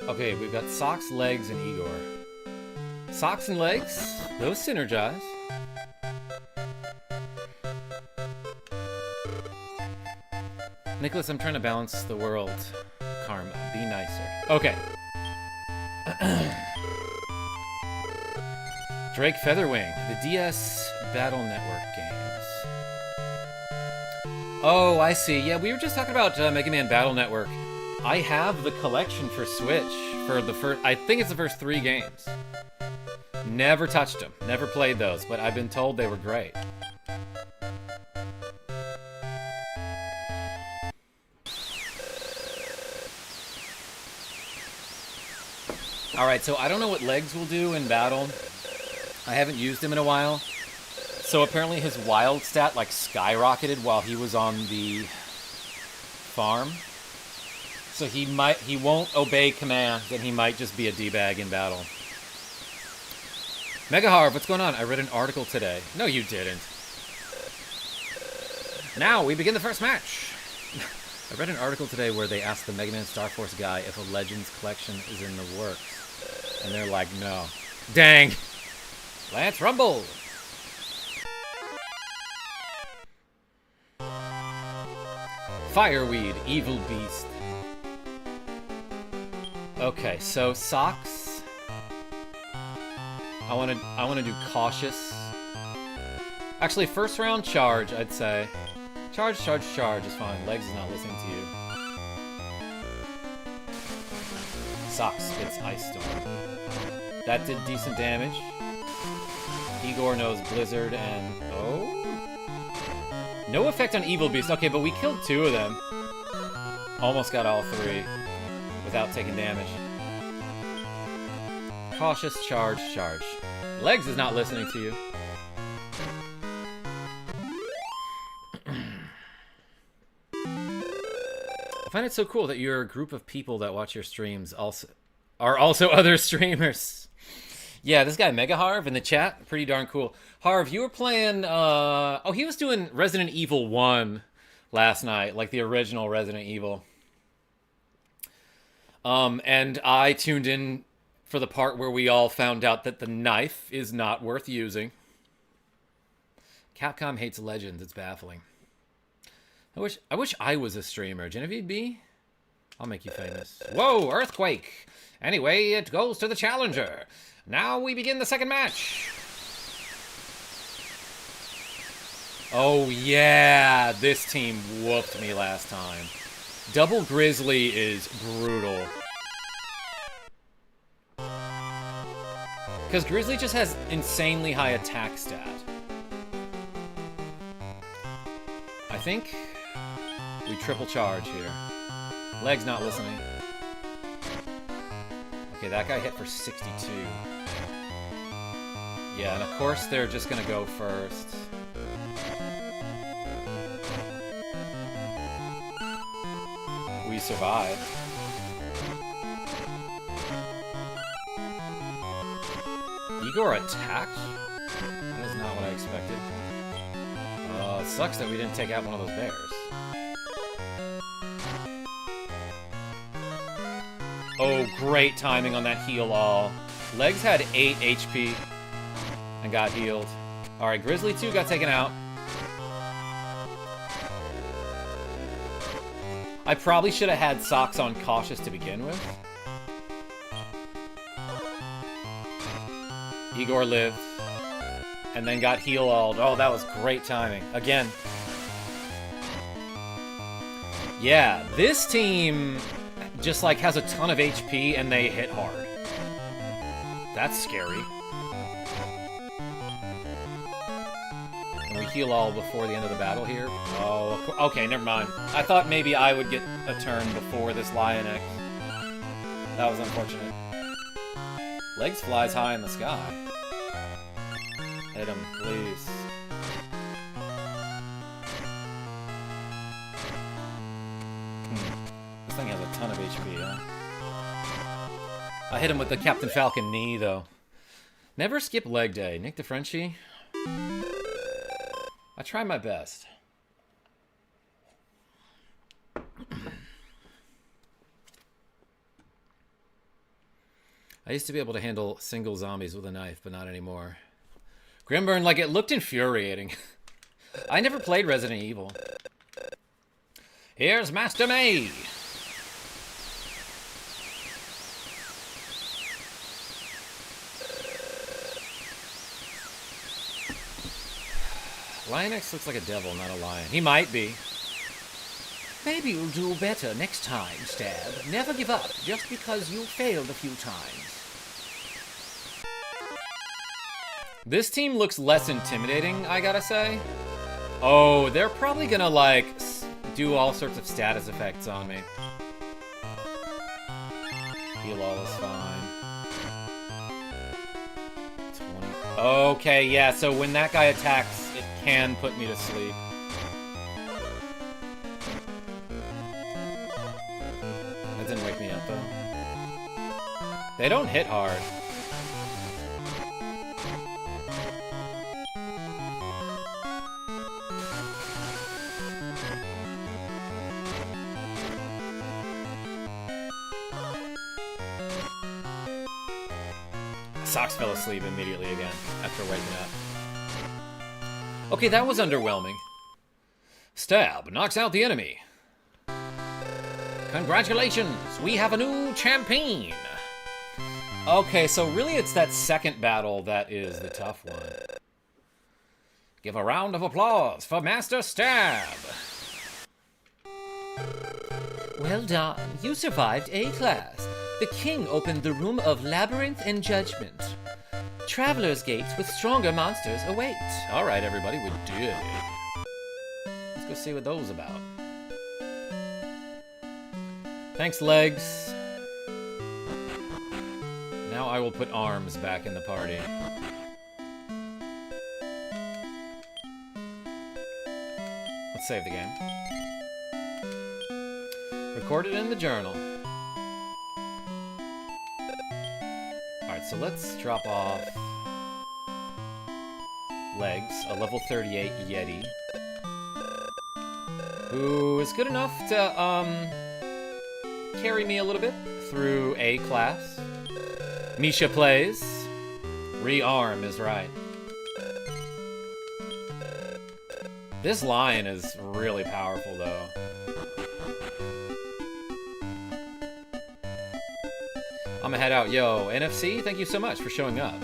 Okay, we've got Socks, Legs, and Igor. Socks and Legs, those synergize. Nicholas, I'm trying to balance the world. Karma, be nicer. Okay. Drake Featherwing, the DS Battle Network games. Oh, I see. Yeah, we were just talking about Mega Man Battle Network. I have the collection for Switch for the first, I think it's the first 3 games. Never touched them, never played those, but I've been told they were great. Alright, so I don't know what Legs will do in battle. I haven't used him in a while. So apparently his wild stat like skyrocketed while he was on the farm. So he won't obey commands, and he might just be a D-bag in battle. Megaharv, what's going on? I read an article today. No, you didn't. Now we begin the first match. I read an article today where they asked the Mega Man Star Force guy if a Legends collection is in the works. And they're like, no. Dang. Lance Rumble. Fireweed, Evil Beast. Okay, so Socks. I wanna do Cautious. Actually, first round Charge, I'd say. Charge is fine. Legs is not listening to you. Socks spits Ice Storm. That did decent damage. Igor knows Blizzard and... oh? No effect on Evil Beast. Okay, but we killed 2 of them. Almost got all 3 without taking damage. Cautious, charge. Legs is not listening to you. I find it so cool that you're a group of people that watch your streams are also other streamers. Yeah, this guy Mega Harv in the chat, pretty darn cool. Harv, you were playing, oh, he was doing Resident Evil 1 last night, like the original Resident Evil. And I tuned in for the part where we all found out that the knife is not worth using. Capcom hates Legends, it's baffling. I wish I was a streamer. Genevieve B? I'll make you famous. Whoa, Earthquake! Anyway, it goes to the challenger. Now we begin the second match. Oh yeah, this team whooped me last time. Double Grizzly is brutal. Because Grizzly just has insanely high attack stat. I think we triple charge here. Leg's not listening. Okay, that guy hit for 62. Yeah, and of course they're just gonna go first. We survive. Igor attacked? That is not what I expected. It sucks that we didn't take out one of those bears. Oh, great timing on that heal all. Legs had 8 HP and got healed. Alright, Grizzly 2 got taken out. I probably should have had Socks on Cautious to begin with. Igor lived. And then got heal-alled. Oh, that was great timing. Again. Yeah, this team just like has a ton of HP and they hit hard. That's scary. And we heal all before the end of the battle here. Oh, okay, never mind. I thought maybe I would get a turn before this Lioness. That was unfortunate. Legs flies high in the sky. Hit him, please. This thing has a ton of HP, huh? I hit him with the Captain Falcon knee, though. Never skip leg day. Nick DeFrenchie. I try my best. I used to be able to handle single zombies with a knife, but not anymore. Grimburn, like, it looked infuriating. I never played Resident Evil. Here's Master May. Lionx looks like a devil, not a lion. He might be. Maybe you'll do better next time, Stab. Never give up just because you failed a few times. This team looks less intimidating, I gotta say. Oh, they're probably gonna, like, do all sorts of status effects on me. Heal all is fine. 20. Okay, yeah, so when that guy attacks, it can put me to sleep. That didn't wake me up, though. They don't hit hard. Socks fell asleep immediately again after waking up. Okay, that was underwhelming. Stab knocks out the enemy. Congratulations, we have a new champion. Okay, so really it's that second battle that is the tough one. Give a round of applause for Master Stab. Well done. You survived A-Class. The king opened the room of labyrinth and judgment. Traveler's gates with stronger monsters await. All right, everybody, we did it. Let's go see what those about. Thanks, legs. Now I will put arms back in the party. Let's save the game. Record it in the journal. Alright, so let's drop off legs, a level 38 Yeti, who is good enough to, carry me a little bit through A-Class. Misha plays. Rearm is right. This lion is really powerful, though. I'm gonna head out. Yo, NFC, thank you so much for showing up.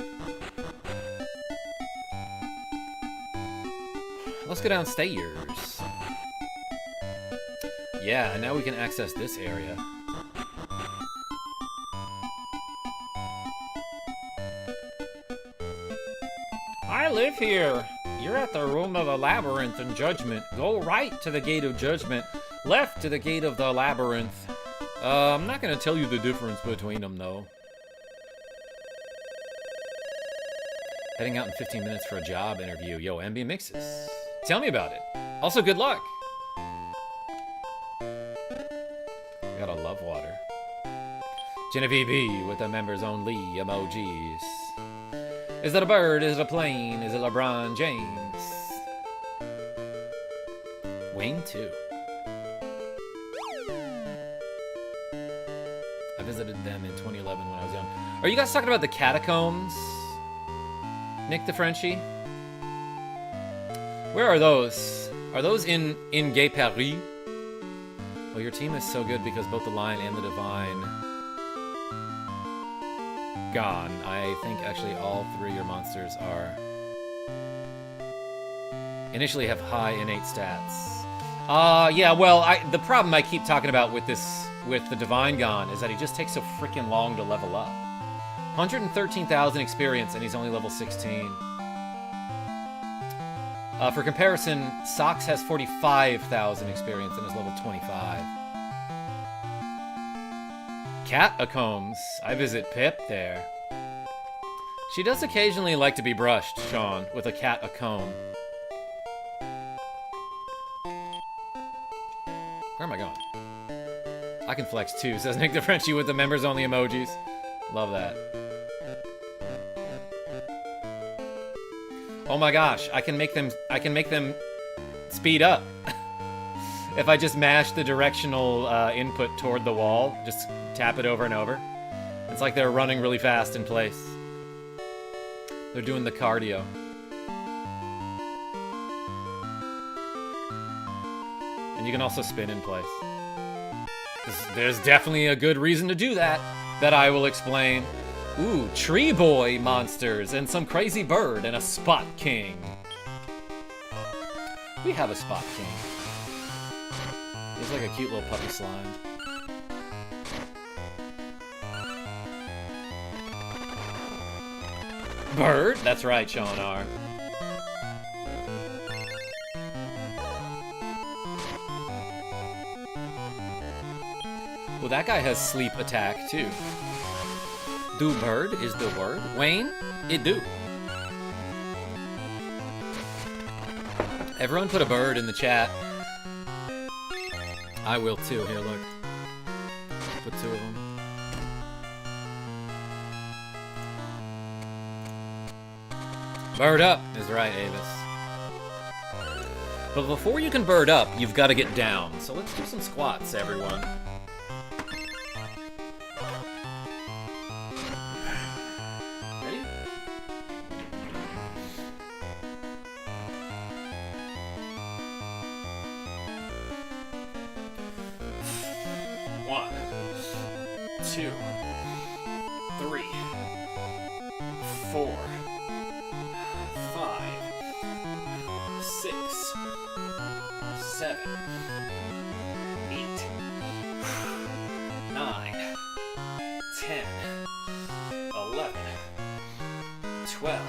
Let's go downstairs. Yeah, and now we can access this area. I live here. You're at the room of the labyrinth and judgment. Go right to the gate of judgment, left to the gate of the labyrinth. I'm not gonna tell you the difference between them, though. Heading out in 15 minutes for a job interview. Yo, MB Mixes. Tell me about it. Also, good luck. We got a love water. Genevieve B with the members only emojis. Is that a bird? Is it a plane? Is it LeBron James? Wayne 2. I visited them in 2011 when I was young. Are you guys talking about the catacombs? Nick the Frenchie? Where are those? Are those in Gay Paris? Well, your team is so good because both the Lion and the Divine gone. I think actually all three of your monsters are initially have high innate stats. Yeah, well, the problem I keep talking about with the Divine gone is that he just takes so freaking long to level up. 113,000 experience and he's only level 16. For comparison, Socks has 45,000 experience and is level 25. Catacombs. I visit Pip there. She does occasionally like to be brushed, Sean, with a catacomb. Where am I going? I can flex too, says Nick the Frenchie with the members only emojis. Love that. Oh my gosh, I can make them speed up. If I just mash the directional input toward the wall, just tap it over and over. It's like they're running really fast in place. They're doing the cardio. And And you can also spin in place. There's definitely a good reason to do that I will explain. Ooh, tree boy monsters and some crazy bird and a spot king. We have a spot king. He's like a cute little puppy slime. Bird? That's right, Sean R. Well, that guy has sleep attack, too. Do bird is the word. Wayne, it do. Everyone put a bird in the chat. I will, too. Here, look. Put 2 of them. Bird up is right, Avis. But before you can bird up, you've got to get down. So let's do some squats, everyone. Ready? One, 2, 3, 4. 6, 7, 8, 9, 10, 11, 12,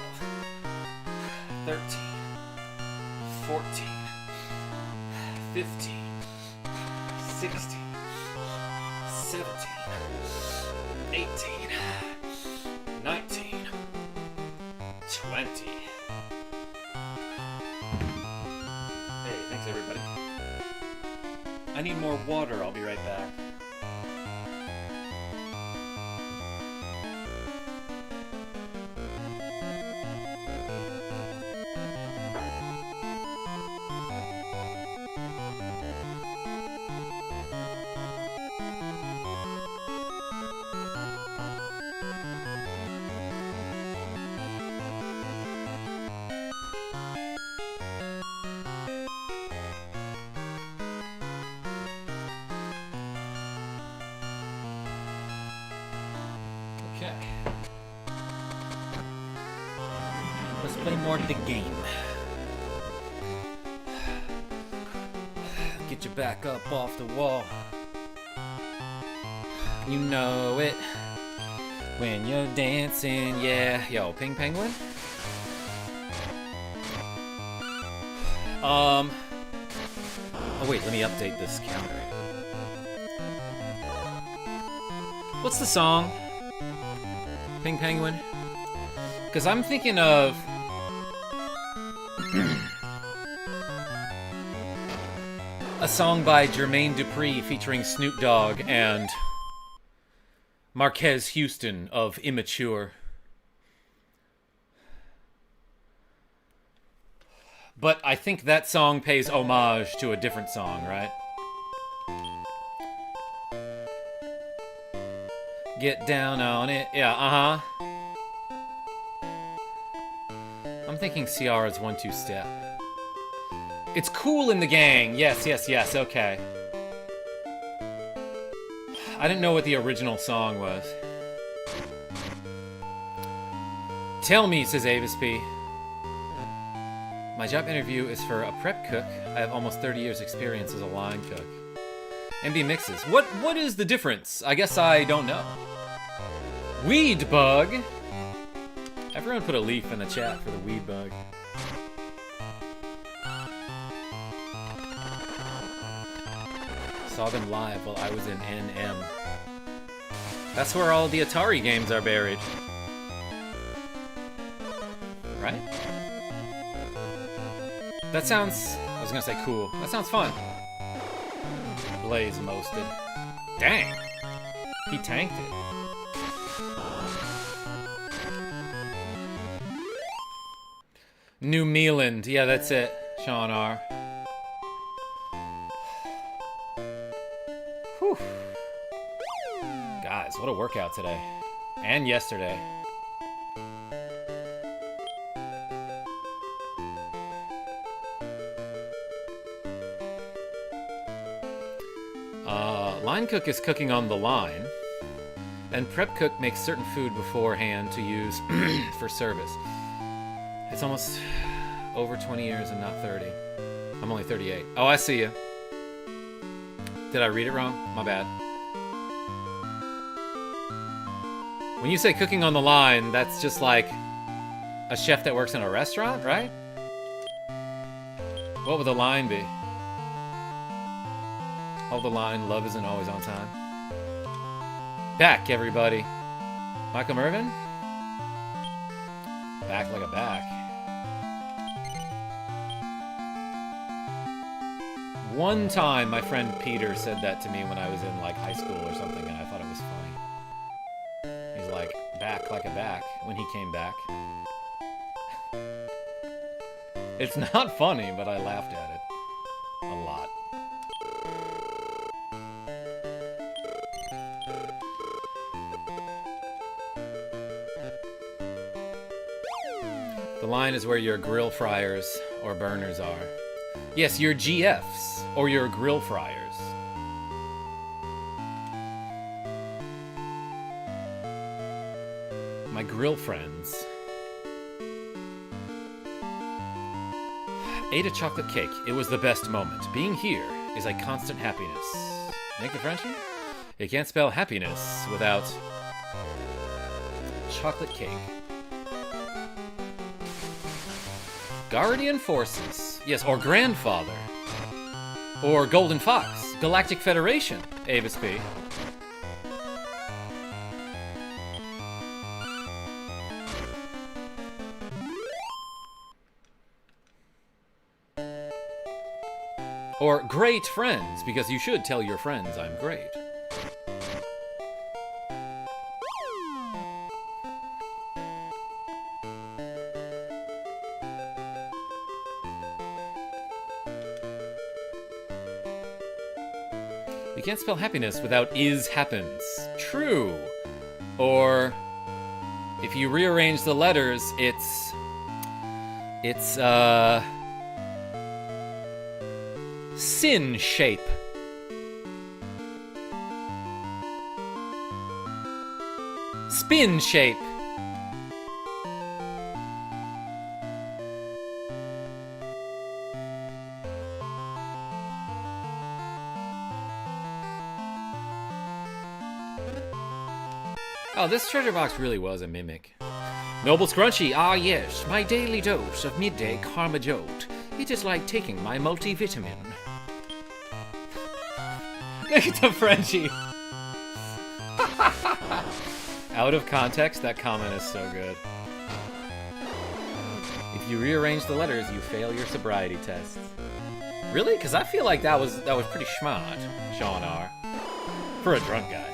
13, 14, 15, 16, 17, 18, 19, 20. Thanks, everybody. I need more water. I'll be right back. Okay. Let's play more of the game. Get your back up off the wall. You know it when you're dancing, yeah. Yo, Ping Penguin? Oh wait, let me update this counter. What's the song? Ping Penguin? Because I'm thinking of... a song by Jermaine Dupri featuring Snoop Dogg and Marquez Houston of Immature. But I think that song pays homage to a different song, right? Get down on it. Yeah, uh-huh. I'm thinking Searzz 1-2 step. It's cool in the gang. Yes, yes, yes. Okay. I didn't know what the original song was. Tell me, says Avis P. My job interview is for a prep cook. I have almost 30 years experience as a line cook. MB mixes. What is the difference? I guess I don't know. Weed bug. Everyone put a leaf in the chat for the weed bug. Saw them live while I was in NM. That's where all the Atari games are buried. Right? That sounds... I was gonna say cool. That sounds fun. Blaze mosted. Dang! He tanked it. New Zealand. Yeah, that's it. Sean R. Whew. Guys, what a workout today. And yesterday. Line cook is cooking on the line. And prep cook makes certain food beforehand to use for service. It's almost over 20 years and not 30. I'm only 38. Oh, I see you. Did I read it wrong? My bad. When you say cooking on the line, that's just like a chef that works in a restaurant, right? What would the line be? Hold the line, love isn't always on time. Back, everybody. Michael Mervin? Back like a back. One time, my friend Peter said that to me when I was in like high school or something, and I thought it was funny. He's like, back like a back, when he came back. It's not funny, but I laughed at it a lot. The line is where your grill fryers or burners are. Yes, your GFs or your grill fryers. My grill friends. Ate a chocolate cake. It was the best moment. Being here is a constant happiness. Make a Frenchie? You can't spell happiness without chocolate cake. Guardian Forces. Yes, or Grandfather. Or Golden Fox. Galactic Federation. Avis P. Or Great Friends, because you should tell your friends I'm great. You can't spell happiness without is happens. True. Or if you rearrange the letters, it's sin shape. Spin shape. Oh, this treasure box really was a mimic. Noble Scrunchy, ah yes, my daily dose of midday KarmaJolt. It is like taking my multivitamin. Look at the Frenchie. Out of context, that comment is so good. If you rearrange the letters, you fail your sobriety test. Really? Because I feel like that was pretty smart, Sean R. For a drunk guy.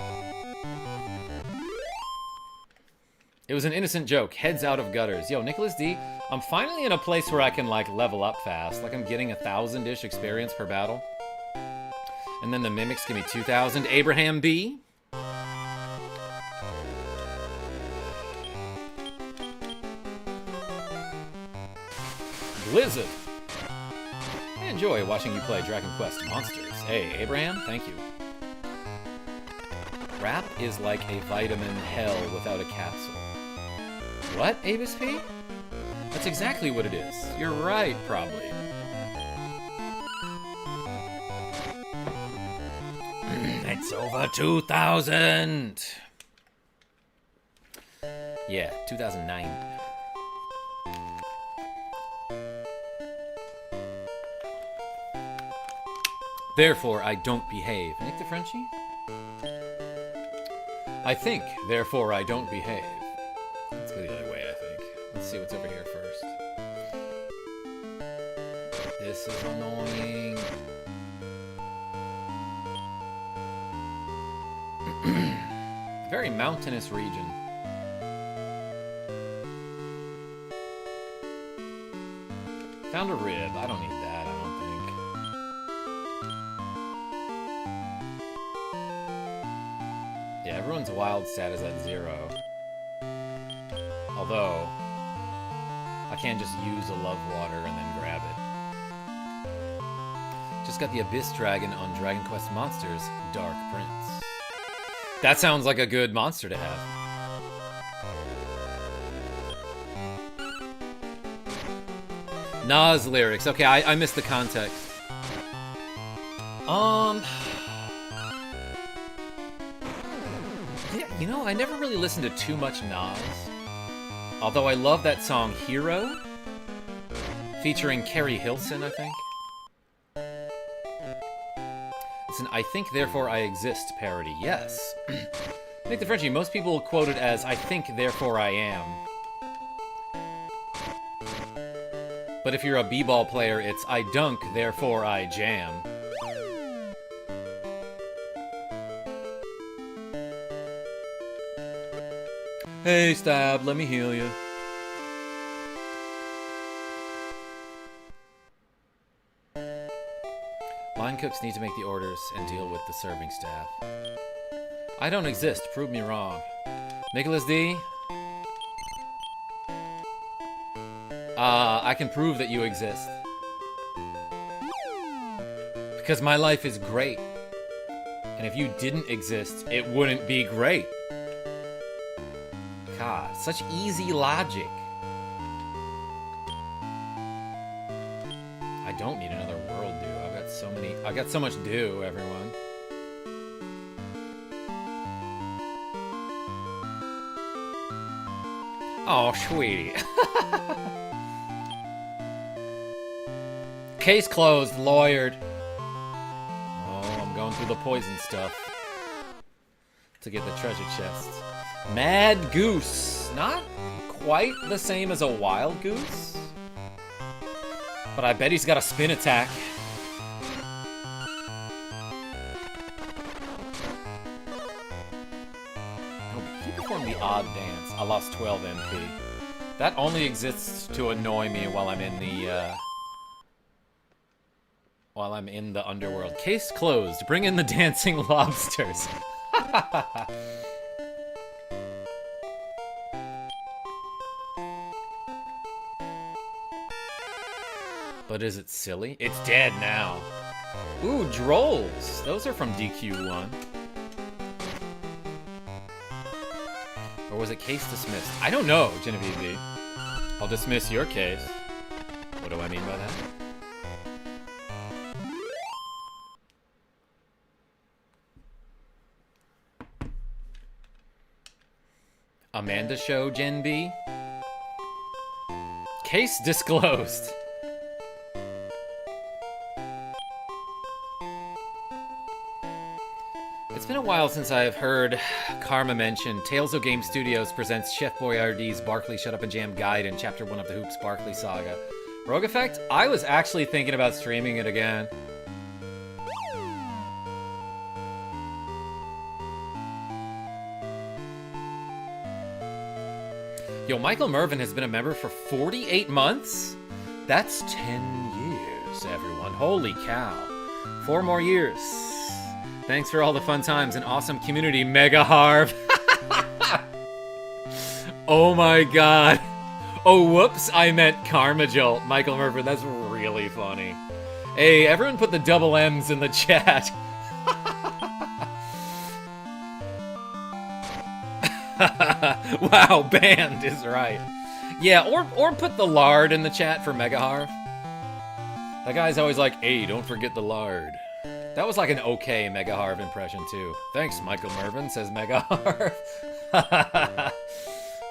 It was an innocent joke. Heads out of gutters. Yo, Nicholas D, I'm finally in a place where I can, like, level up fast. Like, I'm getting 1,000-ish experience per battle. And then the mimics give me 2,000. Abraham B. Blizzard. I enjoy watching you play Dragon Quest Monsters. Hey, Abraham, thank you. Rap is like a vitamin hell without a capsule. What, Avis P? That's exactly what it is. You're right, probably. It's over 2,000! Yeah, 2009. Therefore, I don't behave. Nick the Frenchie? I think, therefore I don't behave. Let's go the other way, I think. Let's see what's over here first. This is annoying. Very mountainous region. Found a rib. I don't need that, I don't think. Yeah, everyone's wild stat is at 0. Although, I can just use a love water and then grab it. Just got the Abyss Dragon on Dragon Quest Monsters Dark Prince. That sounds like a good monster to have. Nas lyrics. Okay, I missed the context. Yeah, you know, I never really listened to too much Nas. Although I love that song Hero, featuring Carrie Hilson, I think. It's an I Think Therefore I Exist parody, yes. I think the Frenchie, most people quote it as I think therefore I am. But if you're a b-ball player, it's I dunk, therefore I jam. Hey, Stab, let me heal you. Line cooks need to make the orders and deal with the serving staff. I don't exist, prove me wrong. Nicholas D? I can prove that you exist. Because my life is great. And if you didn't exist, it wouldn't be great. God, such easy logic. I don't need another world do. I've got so much do, everyone. Oh, sweetie. Case closed, lawyered. Oh, I'm going through the poison stuff to get the treasure chest. Mad Goose. Not quite the same as a wild goose, but I bet he's got a spin attack. He performed the odd dance. I lost 12 MP. That only exists to annoy me while I'm in the underworld. Case closed. Bring in the dancing lobsters. But is it silly? It's dead now. Ooh, Drolls. Those are from DQ1. Or was it case dismissed? I don't know, Genevieve B. I'll dismiss your case. What do I mean by that? Amanda Show, Gen B? Case disclosed. It's been a while since I've heard Karma mention Tales of Game Studios presents Chef Boyardee's Barkley Shut Up and Jam Guide in Chapter 1 of the Hoops Barkley Saga. Rogue Effect? I was actually thinking about streaming it again. Yo, Michael Mervin has been a member for 48 months? That's 10 years, everyone. Holy cow. 4 more years. Thanks for all the fun times and awesome community, Mega Harv. Oh my god. Oh, whoops, I meant KarmaJolt. Michael Mervin, that's really funny. Hey, everyone put the double M's in the chat. Wow, banned is right. Yeah, or put the lard in the chat for Mega Harv. That guy's always like, hey, don't forget the lard. That was like an okay Mega Harv impression, too. Thanks, Michael Mervin, says Mega Harv.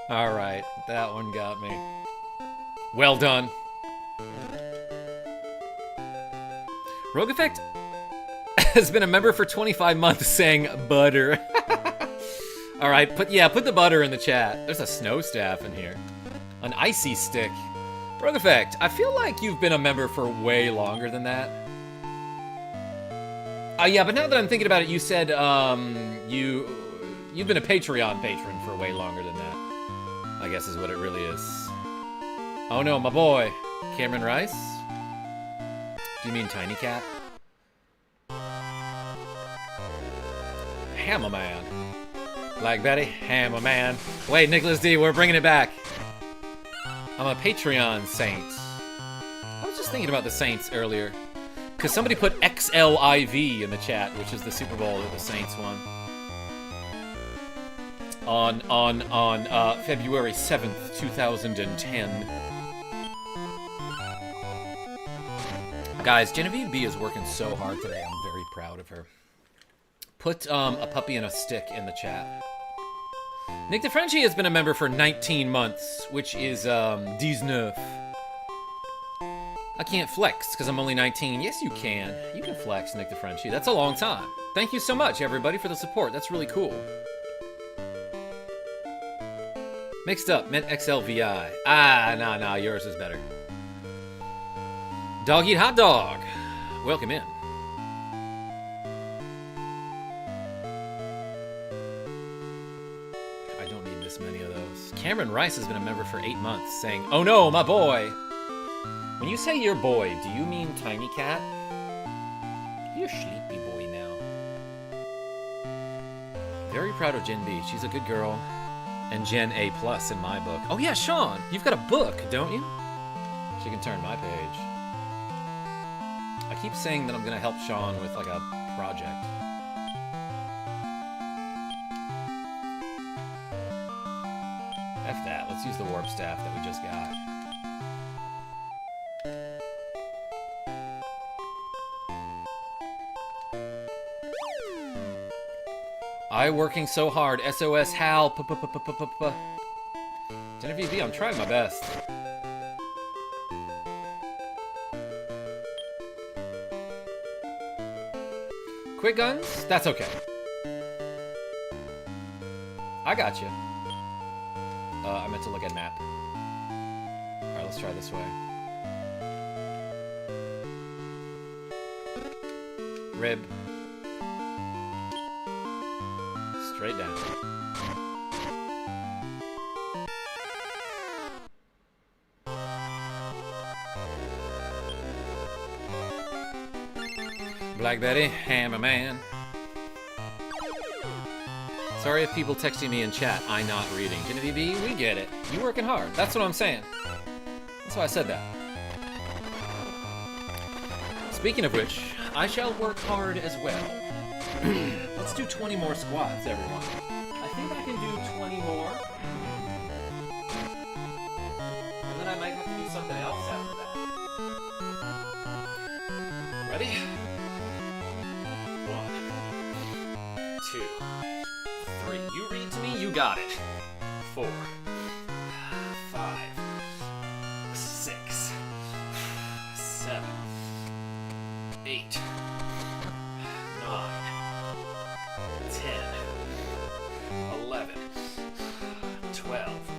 Alright, that one got me. Well done. Rogue Effect has been a member for 25 months saying butter. Alright, put the butter in the chat. There's a snow staff in here. An icy stick. Rogue Effect, I feel like you've been a member for way longer than that. Yeah, but now that I'm thinking about it, you said, you've been a Patreon patron for way longer than that. I guess is what it really is. Oh no, my boy. Cameron Rice? Do you mean Tiny Cat? Hammer Man. Black Betty? Hammer Man. Wait, Nicholas D, we're bringing it back. I'm a Patreon saint. I was just thinking about the saints earlier. Because somebody put XLIV in the chat, which is the Super Bowl that the Saints won. On February 7th, 2010. Guys, Genevieve B is working so hard today. I'm very proud of her. Put a puppy and a stick in the chat. Nick DeFrenchie has been a member for 19 months, which is 19. I can't flex because I'm only 19. Yes, you can. You can flex, Nick DeFrenchie. That's a long time. Thank you so much, everybody, for the support. That's really cool. Mixed up, meant XLVI. Ah, nah, yours is better. Dog Eat Hot Dog. Welcome in. I don't need this many of those. Cameron Rice has been a member for 8 months, saying, "Oh no, my boy." When you say your boy, do you mean Tiny Cat? You're sleepy boy now. Very proud of Jen B. She's a good girl. And Jen A+ in my book. Oh yeah, Sean, you've got a book, don't you? She can turn my page. I keep saying that I'm gonna help Sean with like a project. F that, let's use the warp staff that we just got. I working so hard. SOS Hal. Genevieve B, I'm trying my best. Quick guns? That's okay. I got you. I meant to look at map. Alright, let's try this way. Rib. Straight down. Black Betty, Hammer Man. Sorry if people texting me in chat, I not reading. Genevieve B, we get it. You working hard. That's what I'm saying. That's why I said that. Speaking of which, I shall work hard as well. Let's do 20 more squats, everyone. I think I can do 20 more. And then I might have to do something else after that. Ready? 1, 2, 3. You read to me, you got it. 4, 5, 6, 7, 8, 9, 10, 11, 12.